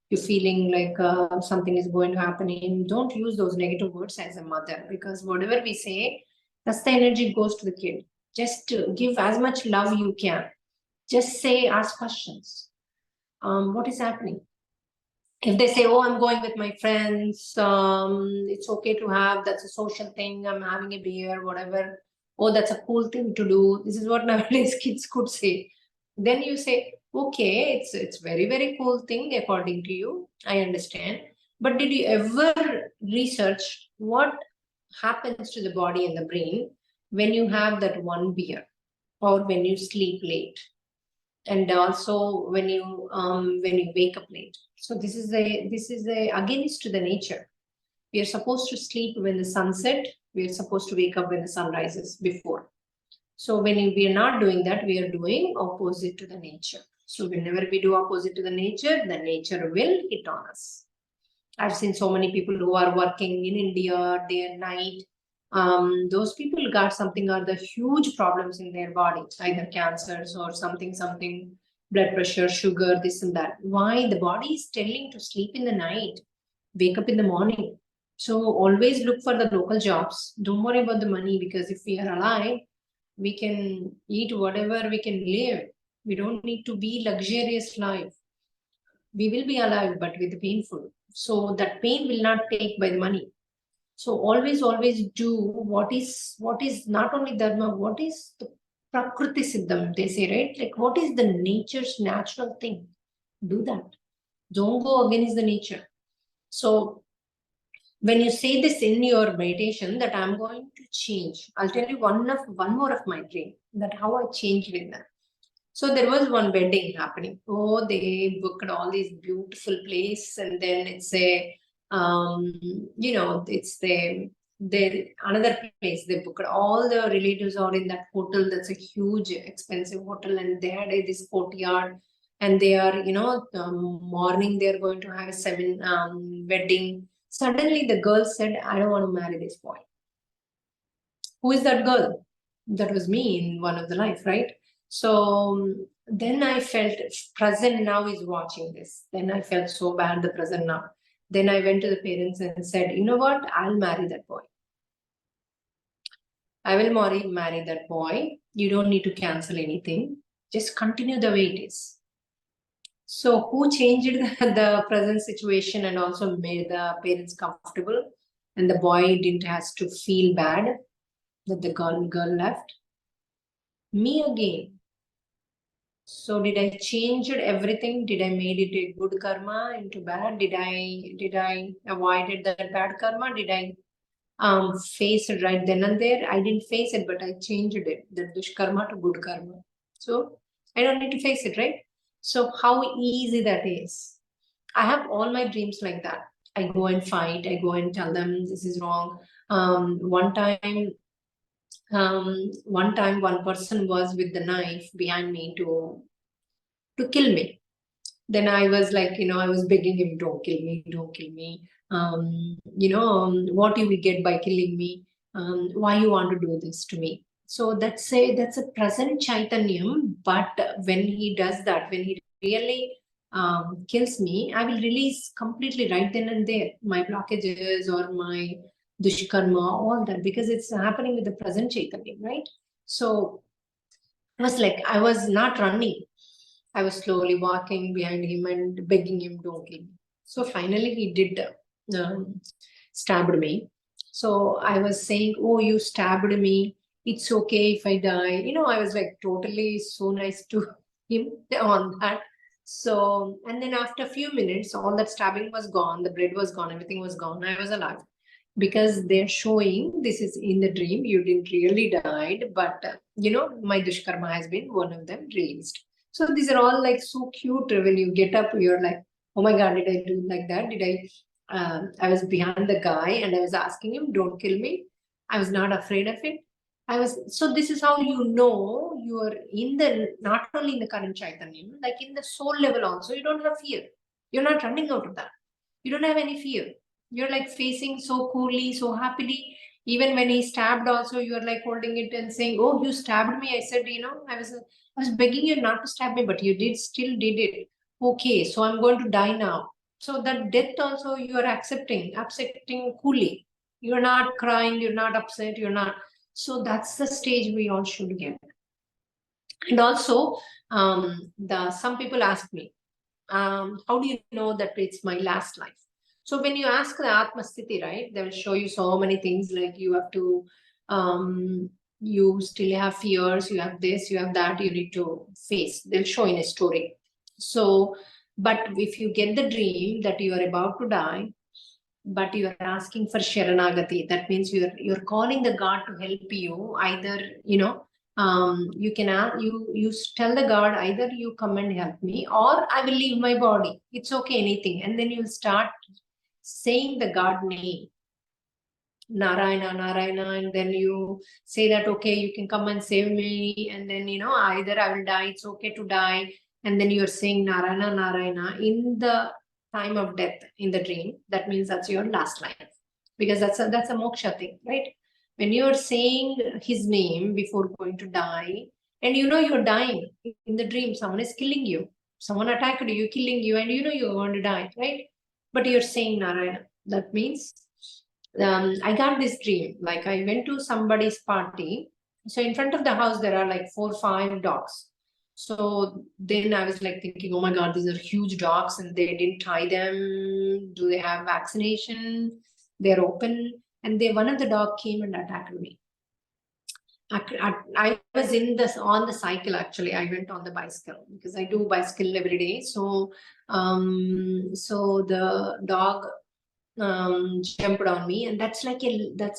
A: You're feeling like something is going to happen. And don't use those negative words as a mother, because whatever we say, that's the energy goes to the kid. Just give as much love you can. Just say, ask questions. What is happening? If they say, oh, I'm going with my friends, it's okay to have, that's a social thing, I'm having a beer, whatever. Oh, that's a cool thing to do. This is what nowadays kids could say. Then you say, okay, it's very cool thing according to you. I understand. But did you ever research what happens to the body and the brain when you have that one beer or when you sleep late? And also when you wake up late. So this is against to the nature. We are supposed to sleep when the sun set. We are supposed to wake up when the sun rises before. So when we are not doing that, we are doing opposite to the nature. So whenever we do opposite to the nature will hit on us. I've seen so many people who are working in India day and night. Those people got something or the huge problems in their body, either cancers or something, blood pressure, sugar, this and that. Why? The body is telling to sleep in the night, wake up in the morning. So always look for the local jobs. Don't worry about the money, because if we are alive, we can eat whatever we can live. We don't need to be luxurious life. We will be alive, but with painful. So that pain will not take by the money. So always do what is not only dharma, what is the prakriti siddham, they say, right? Like, what is the nature's natural thing? Do that. Don't go against the nature. So when you say this in your meditation, that I'm going to change, I'll tell you one more of my dream, that how I changed with that. So there was one wedding happening. Oh, they booked all these beautiful place, and then it's another place. They booked all the relatives are in that hotel. That's a huge, expensive hotel, and they had this courtyard, and they are, morning they're going to have a wedding. Suddenly, the girl said, "I don't want to marry this boy." Who is that girl? That was me in one of the life, right? So then I felt present now is watching this. Then I felt so bad, the present now. Then I went to the parents and said, you know what? I'll marry that boy. I will marry that boy. You don't need to cancel anything. Just continue the way it is. So who changed the present situation and also made the parents comfortable, and the boy didn't has to feel bad that the girl left? Me again. So did I change everything? Did I made it a good karma into bad? Did I avoided that bad karma? Did I face it right then and there? I didn't face it, but I changed it, the dushkarma to good karma. So I don't need to face it, right? So how easy that is. I have all my dreams like that. I go and fight. I go and tell them this is wrong. One time, one person was with the knife behind me to kill me. Then I was like, I was begging him, don't kill me, don't kill me. What you will get by killing me? Why you want to do this to me? So that's a present Chaitanyam, but when he does that, when he really kills me, I will release completely right then and there my blockages or my dushkarma, all that, because it's happening with the present Chaitanya, right? So I was not running. I was slowly walking behind him and begging him, don't kill me. So finally, he did stabbed me. So I was saying, oh, you stabbed me. It's okay if I die. I was like totally so nice to him on that. So, and then after a few minutes, all that stabbing was gone. The blood was gone. Everything was gone. I was alive because they're showing this is in the dream. You didn't really died, but my dushkarma has been one of them released. So these are all like so cute. When you get up, you're like, oh my God, did I do like that? Did I? I was behind the guy and I was asking him, don't kill me. I was not afraid of it. So this is how you are in not only in the current Chaitanya, like in the soul level also, you don't have fear. You're not running out of that. You don't have any fear. You're like facing so coolly, so happily. Even when he stabbed, also you're like holding it and saying, "Oh, you stabbed me." I said, I was begging you not to stab me, but you still did it. Okay, so I'm going to die now. So that death also you are accepting coolly. You're not crying, you're not upset, you're not. So that's the stage we all should get. And also, the some people ask me, how do you know that it's my last life? So when you ask the Atma Sthiti, right, they will show you so many things like you have to, you still have fears, you have this, you have that, you need to face. They'll show in a story. So, but if you get the dream that you are about to die, but you are asking for Sharanagati, that means you're calling the God to help you. Either, you can you tell the God, either you come and help me or I will leave my body. It's okay, anything. And then you start saying the God name, Narayana, Narayana, and then you say that, okay, you can come and save me. And then, either I will die, it's okay to die. And then you're saying Narayana, Narayana in the time of death in the dream. That means that's your last life, because that's a moksha thing, right? When you're saying his name before going to die, and you're dying in the dream, someone is killing you, someone attacked you, killing you, and you're going to die, right? But you're saying Narayana. That means I got this dream. Like I went to somebody's party. So in front of the house, there are like 4 or 5 dogs. So then I was like thinking, oh my God, these are huge dogs and they didn't tie them. Do they have vaccination? They're open. And one of the dog came and attacked me. I was on the cycle actually. I went on the bicycle because I do bicycle every day. So so the dog jumped on me, and that's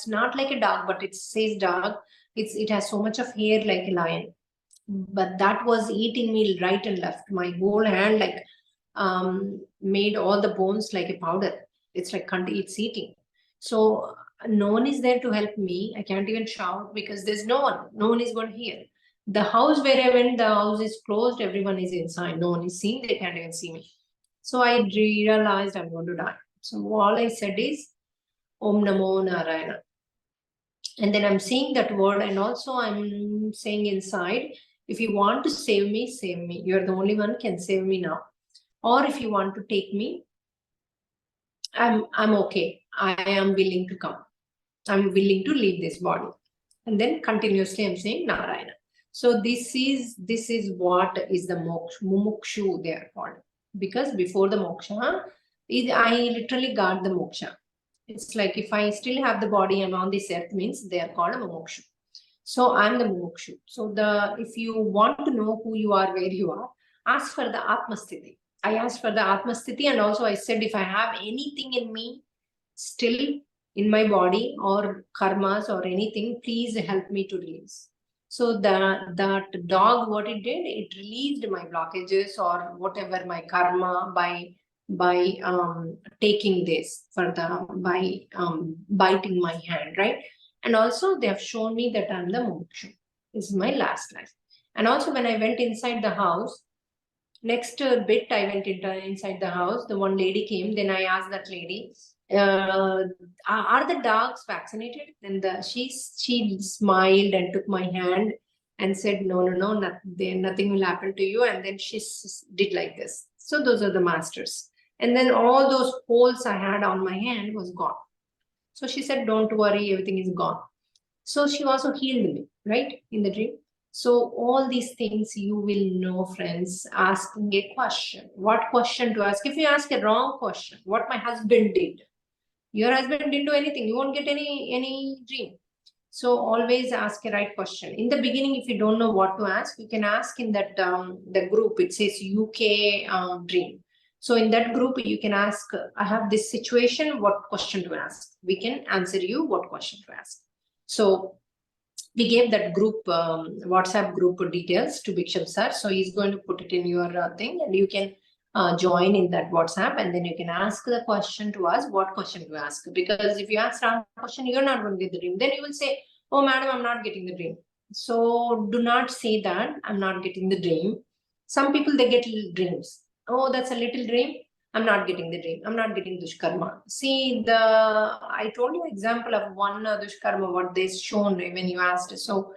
A: not like a dog, but it says dog. It has so much of hair like a lion, but that was eating me right and left. My whole hand made all the bones like a powder. It's like it's eating. So no one is there to help me. I can't even shout because there's no one. No one is going to hear. The house where I went, the house is closed. Everyone is inside. No one is seeing. They can't even see me. So I realized I'm going to die. So all I said is Om Namo Narayana. And then I'm saying that word, and also I'm saying inside, if you want to save me, save me. You're the only one can save me now. Or if you want to take me, I'm okay. I am willing to come. I'm willing to leave this body. And then continuously I'm saying Narayana. So this is what is the mumukshu they are called. because before the moksha, I literally got the moksha. It's like if I still have the body, I'm on this earth, means they are called a mumukshu. So I'm the mumukshu. So if you want to know who you are, where you are, ask for the Atmasthiti. I asked for the Atmasthiti, and also I said if I have anything in me still in my body or karmas or anything, please help me to release. So that dog, what it did, it released my blockages or whatever my karma by taking this for the by biting my hand, right? And also they have shown me that I'm the muksha. This is my last life. And also when I went inside the house, next bit I went inside the house, the one lady came, then I asked that lady, are the dogs vaccinated? And she smiled and took my hand and said, no, nothing will happen to you. And then she did like this. So those are the masters. And then all those holes I had on my hand was gone. So she said, don't worry, everything is gone. So she also healed me, right, in the dream. So all these things you will know, friends, asking a question. What question to ask? If you ask a wrong question, what my husband did, your husband didn't do anything, you won't get any dream. So always ask a right question. In the beginning, if you don't know what to ask, you can ask in that the group. It says UK dream. So in that group, you can ask, I have this situation, what question to ask? We can answer you what question to ask. So we gave that group, WhatsApp group details to Biksham sir. So he's going to put it in your thing, and you can join in that WhatsApp, and then you can ask the question to us, what question to ask. Because if you ask wrong question, you're not going to get the dream. Then you will say, oh, madam, I'm not getting the dream. So do not say that, I'm not getting the dream. Some people, they get little dreams. Oh, that's a little dream. I'm not getting the dream. I'm not getting dushkarma. See, I told you example of one dushkarma, what they shown when you asked. So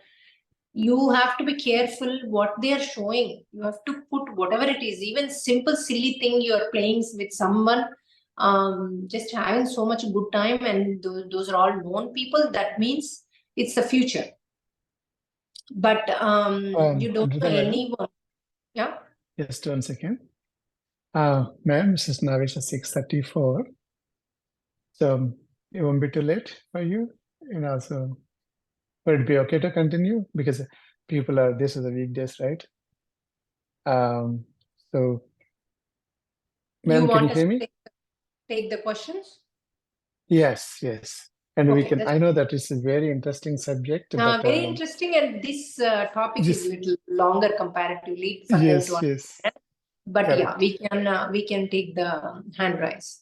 A: you have to be careful what they are showing. You have to put whatever it is, even simple silly thing you are playing with someone, just having so much good time, and those are all known people. That means it's the future. But you don't know anyone. Yeah.
B: Just 1 second. Ma'am, this is now 6:34. So it won't be too late for you. So would it be okay to continue? Because people are, this is the weekdays, right? So, ma'am, can you hear me?
A: Take the questions?
B: Yes. And
A: okay,
B: we can, I know that it's a very interesting subject. But,
A: very interesting, and this topic is a little longer comparatively for them to understand. But correct. Yeah, we can take the hand raise.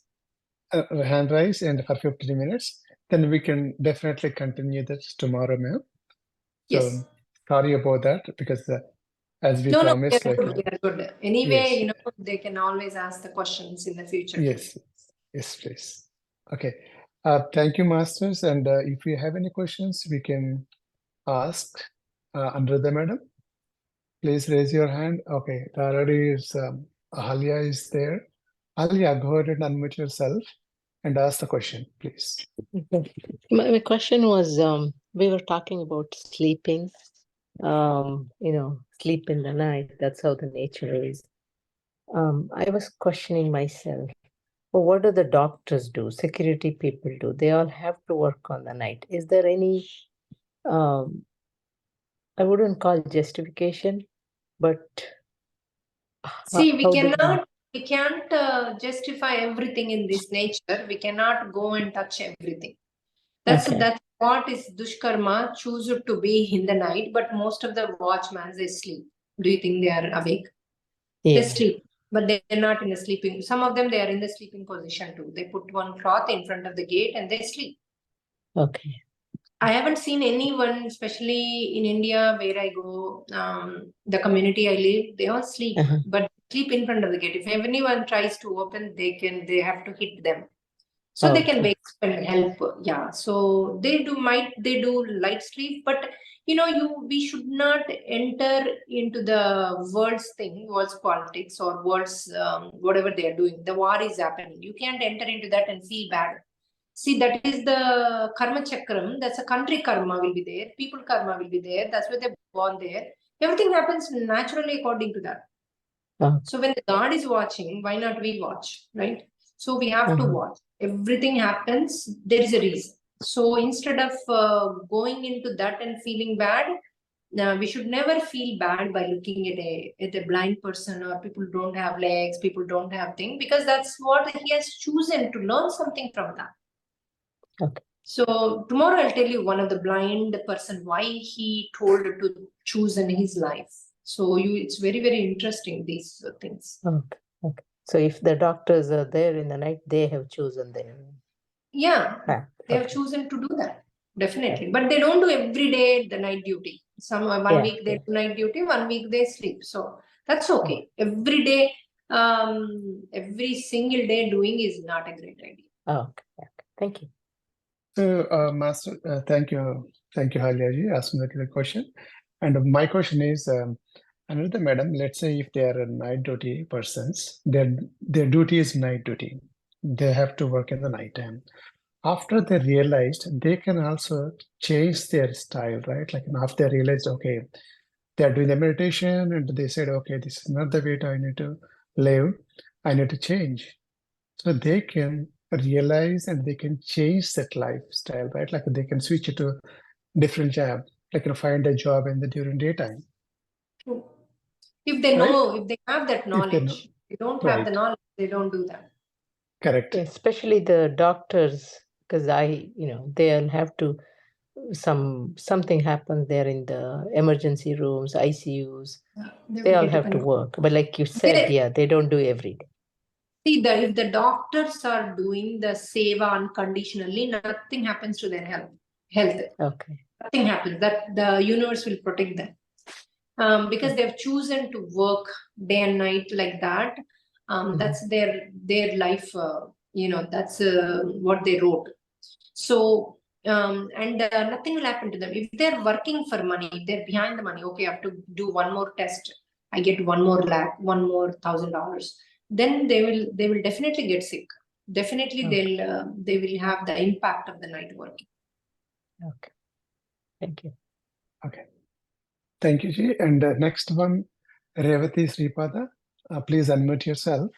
B: Hand raise, and for 15 minutes. Then we can definitely continue this tomorrow, ma'am.
A: Yes.
B: Sorry about that, because as we promised,
A: we are good. Anyway, yes. They can always ask the questions in the future.
B: Yes, please. Okay. Thank you, masters. And if you have any questions, we can ask under the madam. Please raise your hand. Okay, already is Ahalya is there. Ahalya, go ahead and unmute yourself and ask the question, please.
C: My question was, we were talking about sleeping, sleep in the night. That's how the nature is. I was questioning myself. Well, what do the doctors do? Security people do? They all have to work on the night. Is there any, I wouldn't call justification, but
A: see, we can't justify everything in this nature. We cannot go and touch everything. That's what is dushkarma, choose to be in the night, but most of the watchmen, they sleep. Do you think they are awake? Yeah. They sleep, but they're not in the sleeping. Some of them, they are in the sleeping position too. They put one cloth in front of the gate and they sleep.
C: Okay.
A: I haven't seen anyone, especially in India where I go, the community I live, they all sleep, but sleep in front of the gate. If anyone tries to open, they have to hit them. So they can wake up and help. Yeah. So they do light sleep, but we should not enter into the world's politics or world's whatever they are doing. The war is happening. You can't enter into that and feel bad. See, that is the karma chakram. That's a country karma will be there. People karma will be there. That's why they're born there. Everything happens naturally according to that. So when the God is watching, why not we watch, right? So we have to watch. Everything happens, there is a reason. So instead of going into that and feeling bad, we should never feel bad by looking at a blind person, or people don't have legs, people don't have things, because that's what he has chosen to learn something from that.
C: Okay.
A: So tomorrow I'll tell you one of the blind person why he told to choose in his life. So it's very, very interesting, these things.
C: Okay. Okay. So if the doctors are there in the night, they have chosen their
A: Yeah,
C: path.
A: they have
C: Okay.
A: chosen to do that, definitely. But they don't do every day the night duty. One
C: Yeah,
A: week they
C: yeah.
A: do night duty, 1 week they sleep. So that's okay. Every day, every single day doing is not a great idea.
C: Okay. Okay. Thank you.
B: So, Master, thank you, Haliaji, asking that great question. And my question is, another madam, let's say if they are a night duty persons, their duty is night duty. They have to work in the night time. After they realized, they can also change their style, right? Like after they realized, okay, they're doing the meditation and they said, okay, this is not the way I need to live. I need to change. So they can realize and they can change that lifestyle, right? Like they can switch it to different job, like find a job during daytime,
A: True. If they
B: right?
A: know, if they have that
B: If they know,
A: knowledge, they don't have the
B: right?
A: knowledge, they don't do that.
B: Correct.
C: Especially the doctors, because they'll have to something happens there in the emergency rooms, ICUs. They all have to work. But like you said, they don't do every day.
A: See, if the doctors are doing the seva unconditionally, nothing happens to their health.
C: Okay.
A: Nothing happens. That the universe will protect them. Because they've chosen to work day and night like that. That's their life. That's what they wrote. So nothing will happen to them if they're working for money. If they're behind the money, okay, I have to do one more test, I get one more lakh, one more $1,000. Then they will definitely get sick. Definitely, they will have the impact of the night working.
C: Okay. Thank you.
B: Okay. Thank you, Ji. And next one, Revati Sripada. Please unmute yourself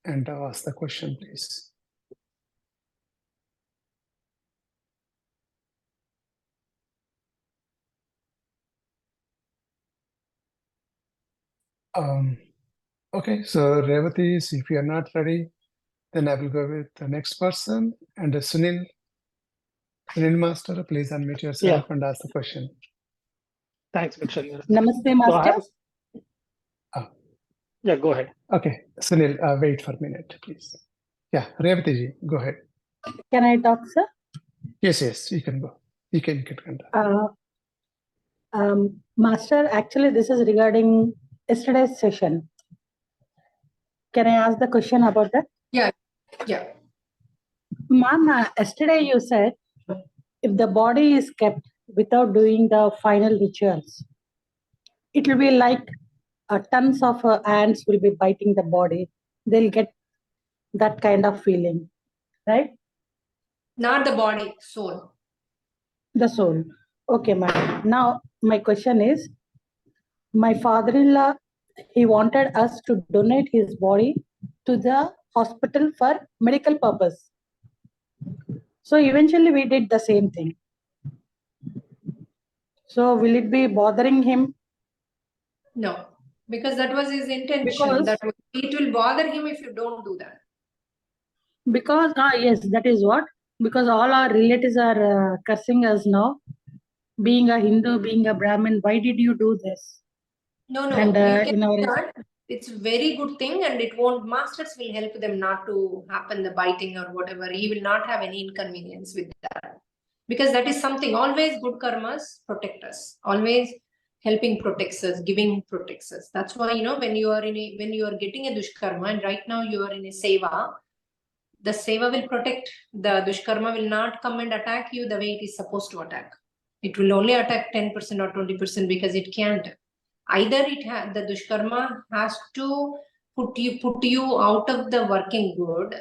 B: and ask the question, please. Okay, so Revati, if you are not ready, then I will go with the next person. And Sunil Master, please unmute yourself and ask the question.
D: Thanks, Mr.
E: Namaste, Master.
D: Yeah, go ahead.
B: Okay, Sunil, wait for a minute, please. Yeah, Revati ji, go ahead.
E: Can I talk, sir?
B: Yes, you can go. You can continue.
E: Master, actually, this is regarding yesterday's session. Can I ask the question about that?
A: Yeah.
E: Ma'am, yesterday you said if the body is kept without doing the final rituals, it will be like tons of ants will be biting the body. They'll get that kind of feeling, right?
A: Not the body, soul.
E: The soul. Okay, ma'am. Now, my question is, my father-in-law, he wanted us to donate his body to the hospital for medical purpose. So eventually we did the same thing. So will it be bothering him?
A: No, because that was his intention.
E: Because
A: It will bother him if you don't do that.
E: Because, yes, that is what. Because all our relatives are cursing us now. Being a Hindu, being a Brahmin, why did you do this?
A: No,
E: And,
A: we can do that. It's a very good thing, and it won't. Masters will help them not to happen the biting or whatever. He will not have any inconvenience with that, because that is something. Always good karmas protect us. Always helping protects us, giving protects us. That's why when you are getting a dushkarma, and right now you are in a seva, the seva will protect. The dushkarma will not come and attack you the way it is supposed to attack. It will only attack 10% or 20% because it can't. Either the dushkarma has to put you out of the working good.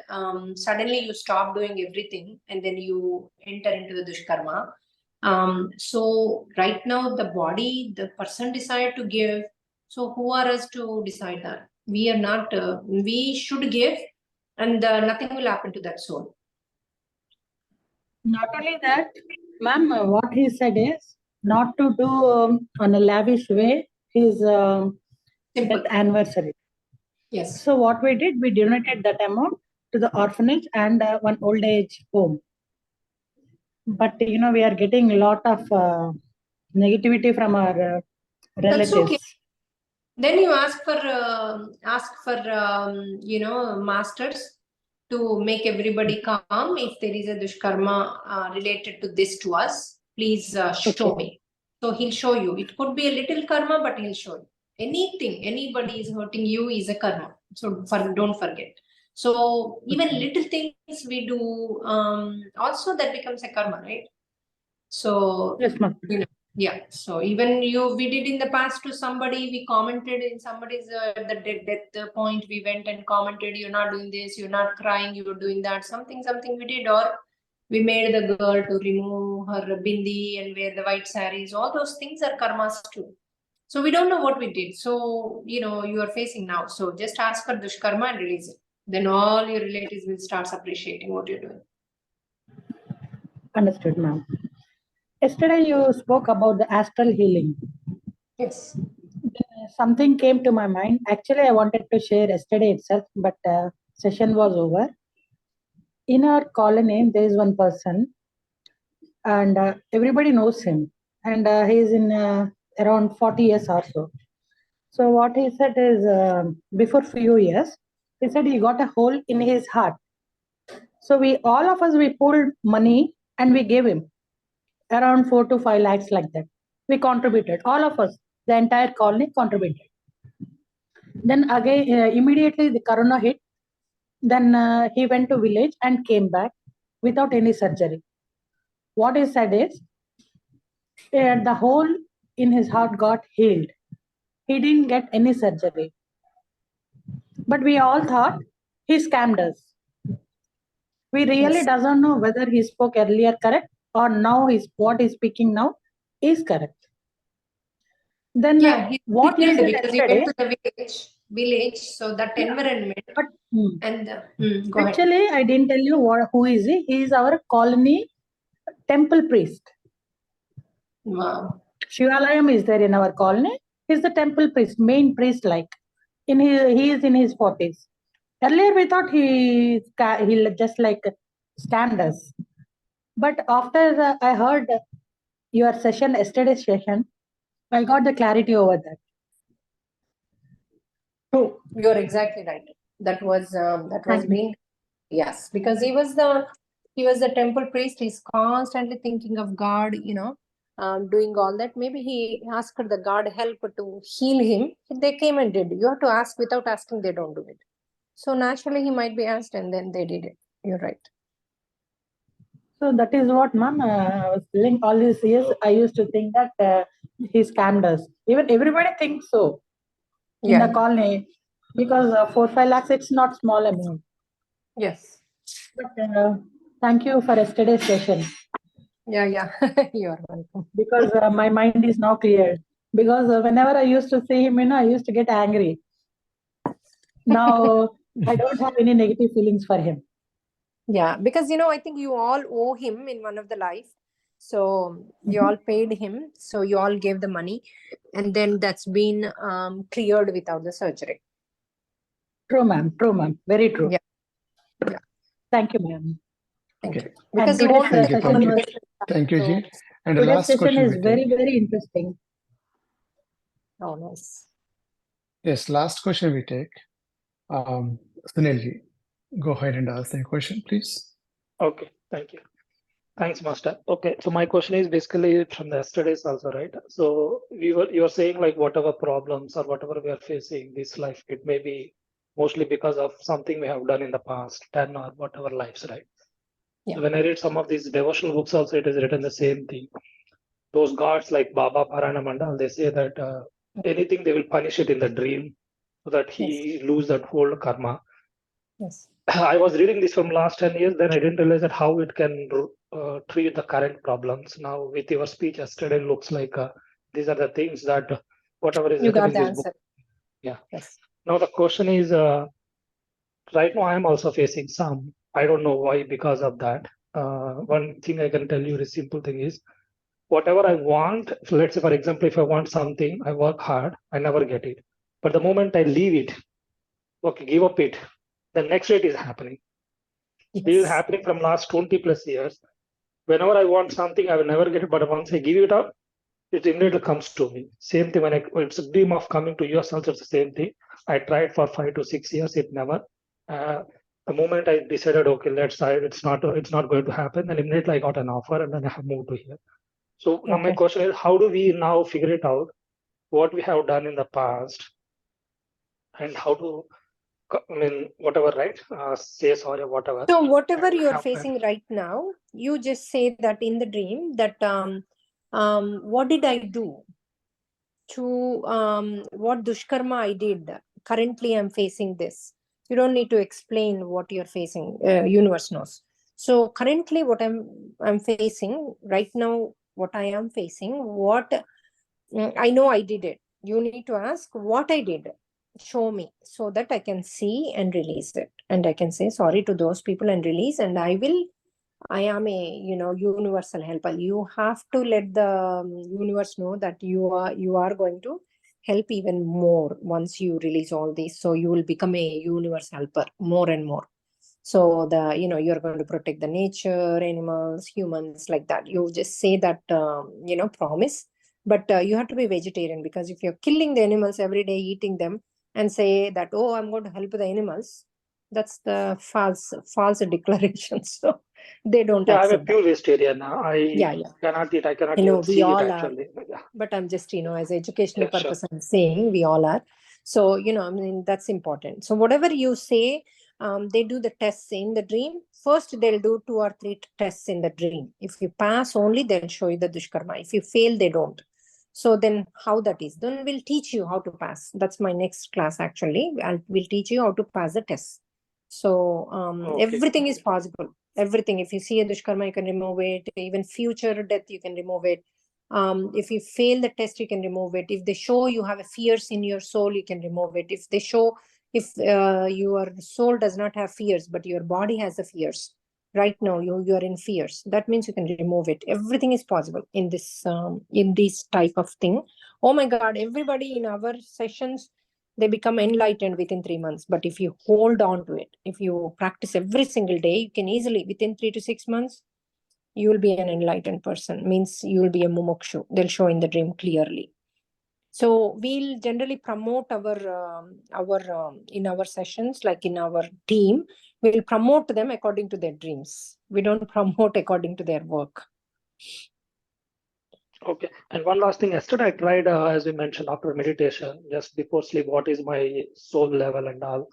A: Suddenly you stop doing everything and then you enter into the dushkarma. So right now the body, the person decided to give. So who are us to decide that? We are not, we should give, and nothing will happen to that soul.
E: Not only that, ma'am, what he said is not to do on a lavish way his
A: Simple.
E: death anniversary.
A: Yes.
E: So what we did, we donated that amount to the orphanage and one old age home. But you know, we are getting a lot of negativity from our
A: That's
E: relatives.
A: okay. Then you ask for masters to make everybody calm. If there is a dushkarma related to this to us, please show me. So he'll show you. It could be a little karma, but he'll show you. Anything, anybody is hurting you is a karma. So don't forget. So even little things we do, also that becomes a karma, right? So
E: Yes, ma'am.
A: you know, yeah. So even we did in the past to somebody, we commented in somebody's the death point, we went and commented, you're not doing this, you're not crying, you're doing that, something we did, or we made the girl to remove her bindi and wear the white sarees. All those things are karmas too. So we don't know what we did. So, you know, you are facing now. So just ask for dushkarma and release it. Then all your relatives will start appreciating what you're doing.
E: Understood, ma'am. Yesterday you spoke about the astral healing.
A: Yes.
E: Something came to my mind. Actually, I wanted to share yesterday itself, but session was over. In our colony, there is one person, and everybody knows him, and he is in around 40 years or so. So what he said is, before few years, he said he got a hole in his heart. So all of us, we pulled money and we gave him around 4 to 5 lakhs like that. We contributed, all of us, the entire colony contributed. Then again, immediately the corona hit. Then he went to village and came back without any surgery. What he said is, the hole in his heart got healed. He didn't get any surgery. But we all thought he scammed us. We really
A: Yes.
E: doesn't know whether he spoke earlier correct or now what he's speaking now is correct. Then
A: Yeah, he
E: what he
A: did
E: said
A: because he
E: yesterday,
A: went to the village, so that environment.
E: but
A: And go ahead.
E: actually, I didn't tell you who is he. He is our colony temple priest.
A: Wow.
E: Shivalayam is there in our colony. He's the temple priest, main priest like. He is in his 40s. Earlier we thought he just like scammed us. But after I heard your session, yesterday's session, I got the clarity over that.
A: True. You're exactly right. That was
E: Thank
A: being, yes, because he was the temple priest. He's constantly thinking of God, you know, doing all that. Maybe he asked the God help to heal him. They came and did. You have to ask. Without asking, they don't do it. So naturally, he might be asked, and then they did it. You're right.
E: So that is what, ma'am, I was telling all these years. I used to think that he scammed us. Even everybody thinks so in the colony because 4-5 lakhs, it's not small amount.
A: Yes.
E: But thank you for yesterday's session
A: Yeah. You're welcome.
E: because my mind is now clear. Because whenever I used to see him, I used to get angry. Now I don't have any negative feelings for him.
A: Yeah, because I think you all owe him in one of the life. So you all paid him. So you all gave the money, and then that's been cleared without the surgery.
E: True, ma'am. True, ma'am. Very true.
A: Yeah.
E: Thank you, ma'am.
A: Thank
B: Okay.
A: you. Because you
E: today's
A: won't
B: Thank you,
E: session
B: thank you.
E: was-
B: Thank you, Ji. And the
E: Today's
B: last
E: session
B: question
E: is
B: we
E: very,
B: take.
E: very interesting.
A: Oh, nice.
B: Yes, last question we take. Sunil Ji, go ahead and ask the question, please.
D: Okay, thank you. Thanks, Master. Okay, so my question is basically from the yesterday's also, right? So you were saying like whatever problems or whatever we are facing this life, it may be mostly because of something we have done in the past, 10 or whatever lives, right?
A: Yeah.
D: So when I read some of these devotional books also, it is written the same thing. Those gods like Baba Paranamandal, they say that anything they will punish it in the dream so that he lose that whole karma.
A: Yes.
D: I was reading this from last 10 years, then I didn't realize that how it can treat the current problems. Now with your speech yesterday, looks like these are the things that whatever is
A: You
D: written
A: got
D: in
A: the
D: this
A: answer.
D: book. Yeah.
A: Yes.
D: Now the question is, right now I am also facing some. I don't know why because of that. One thing I can tell you, the simple thing is, whatever I want, so let's say for example, if I want something, I work hard, I never get it. But the moment I leave it, okay, give up it, the next day it is happening. This is happening from last 20 plus years. Whenever I want something, I will never get it. But once I give it up, it immediately comes to me. Same thing when it's a dream of coming to US also, it's the same thing. I tried for 5 to 6 years, it never. The moment I decided, okay, let's try, it's not going to happen, and immediately I got an offer, and then I have moved to here. So now my
A: Okay.
D: question is, how do we now figure it out what we have done in the past, and how to, I mean, whatever, right? Say sorry, whatever.
A: So whatever
D: and
A: you are
D: have
A: facing right now, you just say that in the dream that what did I do to what dushkarma I did? Currently, I'm facing this. You don't need to explain what you're facing. Universe knows. So currently, what I'm facing right now, what I am facing, what I know I did it. You need to ask what I did. Show me so that I can see and release it. And I can say sorry to those people and release. And I am a, universal helper. You have to let the universe know that you are going to help even more once you release all these. So you will become a universe helper more and more. So you're going to protect the nature, animals, humans, like that. You just say that, promise. But you have to be vegetarian, because if you're killing the animals every day, eating them, and say that, oh, I'm going to help the animals, that's the false declaration. So they don't
D: yeah, I'm a
A: accept that.
D: pure vegetarian. I
A: Yeah.
D: cannot eat. I cannot
A: I know
D: even
A: we
D: see it
A: all are,
D: actually. Yeah,
A: but I'm just, as educational
D: yeah, sure.
A: purpose, I'm saying we all are. So, I mean, that's important. So whatever you say, they do the tests in the dream. First, they'll do 2 or 3 tests in the dream. If you pass only, they'll show you the dushkarma. If you fail, they don't. So then how that is? Then we'll teach you how to pass. That's my next class, actually. We'll teach you how to pass the test. So
D: Okay.
A: everything is possible. Everything. If you see a dushkarma, you can remove it. Even future death, you can remove it. If you fail the test, you can remove it. If they show you have a fears in your soul, you can remove it. If they show, if your soul does not have fears, but your body has the fears, right now you are in fears, that means you can remove it. Everything is possible in this type of thing. Oh my God, everybody in our sessions, they become enlightened within 3 months. But if you hold on to it, if you practice every single day, you can easily, within 3 to 6 months, you will be an enlightened person. Means you will be a mumukshu. They'll show in the dream clearly. So we'll generally promote in our sessions, like in our team, we'll promote them according to their dreams. We don't promote according to their work.
D: Okay. And one last thing, yesterday I tried, as we mentioned, after meditation, just before sleep, what is my soul level and all.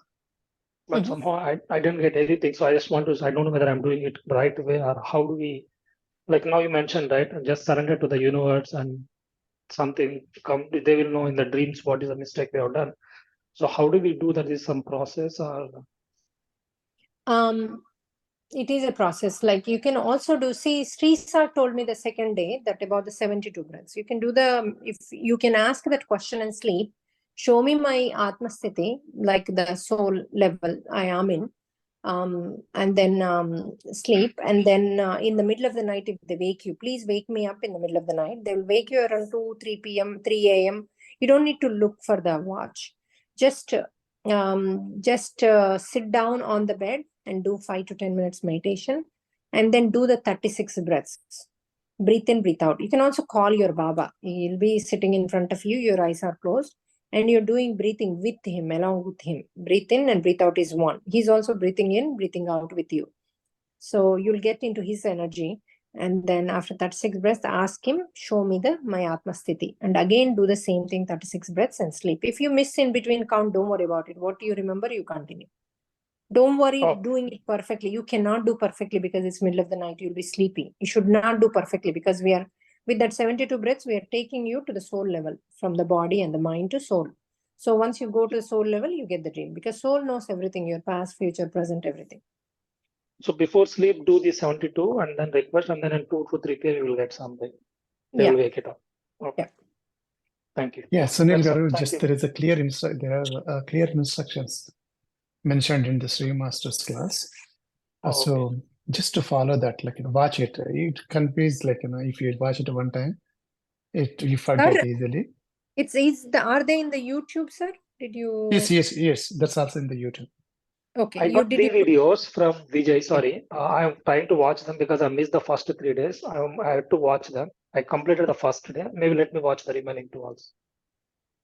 D: But somehow I didn't get anything. So I just want to, I don't know whether I'm doing it the right way, or how do we, like now you mentioned, right? Just surrender to the universe and something come, they will know in the dreams what is the mistake they have done. So how do we do that? Is some process or?
A: It is a process. Like you can also do, see, Sri told me the second day that about the 72 breaths. You can do if you can ask that question and sleep, show me my Atma Sthiti, like the soul level I am in, and then sleep. And then in the middle of the night, if they wake you, please wake me up in the middle of the night. They'll wake you around 2, 3 p.m., 3 a.m. You don't need to look for the watch. Just sit down on the bed and do 5 to 10 minutes meditation, and then do the 36 breaths. Breathe in, breathe out. You can also call your Baba. He'll be sitting in front of you, your eyes are closed, and you're doing breathing with him, along with him. Breathe in and breathe out is one. He's also breathing in, breathing out with you. So you'll get into his energy. And then after 36 breaths, ask him, show me my Atma Sthiti. And again, do the same thing, 36 breaths, and sleep. If you miss in between count, don't worry about it. What you remember, you continue. Don't worry doing it perfectly. You cannot do perfectly because it's middle of the night. You'll be sleepy. You should not do perfectly, because we are, with that 72 breaths, we are taking you to the soul level, from the body and the mind to soul. So once you go to soul level, you get the dream, because soul knows everything, your past, future, present, everything.
D: So before sleep, do the 72 and then request, and then in 2 to 3 p.m. you will get something. They will wake it up. Okay.
A: Yeah.
D: Thank you.
B: Yeah, Sunil
D: That's all.
B: Garu,
D: Thank
B: just
D: you.
B: there is a there are clear instructions mentioned in the Sri Master's class.
D: Oh, okay.
B: So just to follow that, like watch it. It conveys like if you watch it one time, you forget
A: Sir,
B: easily.
A: are they in the YouTube, sir? Did you?
B: Yes. That's also in the YouTube.
A: Okay,
D: I
A: you
D: got
A: did
D: three
A: you?
D: videos from Vijay. Sorry, I'm trying to watch them because I missed the first 3 days. I had to watch them. I completed the first day. Maybe let me watch the remaining 2 also.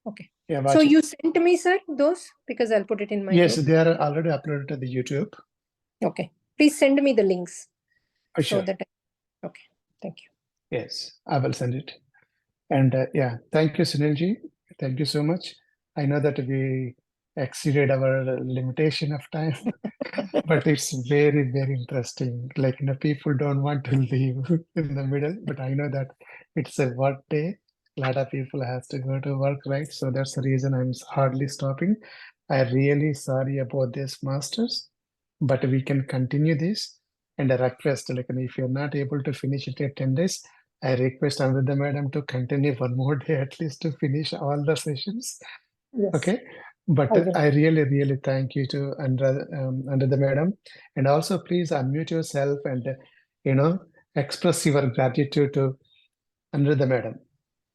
A: Okay.
B: Yeah,
A: So
B: watch it.
A: you sent me, sir, those because I'll put it in my
B: Yes,
A: group.
B: they are already uploaded to the YouTube.
A: Okay. Please send me the links so
B: Sure.
A: that. Okay. Thank you.
B: Yes, I will send it. And yeah, thank you, Sunilji. Thank you so much. I know that we exceeded our limitation of time, but it's very, very interesting. Like, people don't want to leave in the middle, but I know that it's a work day. A lot of people has to go to work, right? So that's the reason I'm hardly stopping. I'm really sorry about this, masters, but we can continue this. And I request, like, if you're not able to finish it in 10 days, I request Amrita madam to continue one more day at least to finish all the sessions.
A: Yes.
B: Okay. But
A: I will.
B: I really, really thank you to Amrita madam. And also please unmute yourself and, express your gratitude to Amrita madam.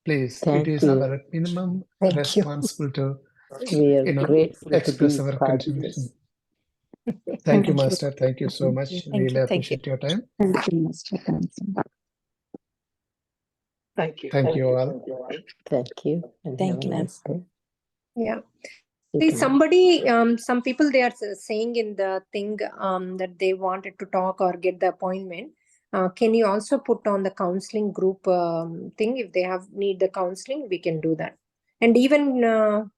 B: Please,
C: Thank
B: it is
C: you.
B: our minimum
A: Thank you.
B: responsible to,
C: We are grateful to
B: express
C: be
B: our
C: part of
B: contribution.
C: this.
B: Thank you, Master. Thank you so much.
A: Thank
B: Really
A: you.
B: appreciate your time.
E: Thank you, Mr. Kansan.
D: Thank you.
B: Thank you all.
C: Thank you. And
E: Thank
C: have a
E: you.
C: nice day.
A: Yeah.
C: See you
A: See,
C: tomorrow.
A: some people they are saying in the thing that they wanted to talk or get the appointment. Can you also put on the counseling group thing? If they need the counseling, we can do that. And even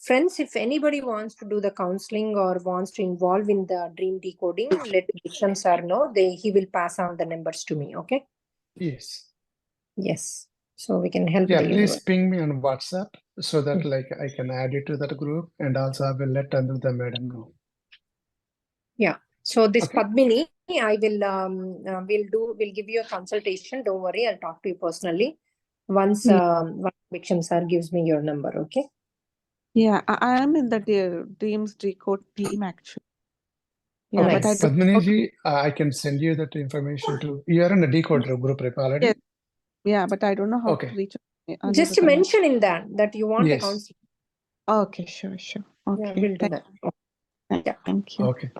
A: friends, if anybody wants to do the counseling or wants to involve in the dream decoding, let Visham sir know. He will pass on the numbers to me. Okay.
B: Yes.
A: Yes. So we can help
B: Yeah,
A: the
B: please
A: universe.
B: ping me on WhatsApp so that like I can add it to that group, and also I will let Amrita madam know.
A: Yeah. So this
B: Okay.
A: Padmini, I will we'll give you a consultation. Don't worry, I'll talk to you personally once Viksham sir gives me your number. Okay.
F: Yeah, I am in the Dreams Decode team actually. Yeah, but I
A: Nice.
F: don't know
B: Padmini
F: how to.
B: ji, I can send you that information to. You are in a decoder group, right, already?
F: Yes. Yeah, but I don't know how
B: Okay.
F: to reach
A: Just
F: Aniruddha.
A: mention in that you want the
B: Yes.
A: counseling.
F: Okay, sure.
A: Yeah,
F: Okay,
A: we'll do that. Yeah.
F: thank you.
B: Okay.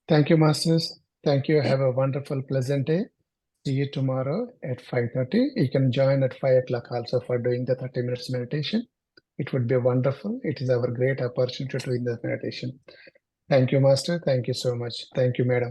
B: Thank you, masters. Thank you. Have a wonderful, pleasant day. See you tomorrow at 5:30. You can join at 5 o'clock also for doing the 30 minutes meditation. It would be wonderful. It is our great opportunity to do the meditation. Thank you, Master. Thank you so much. Thank you, Madam.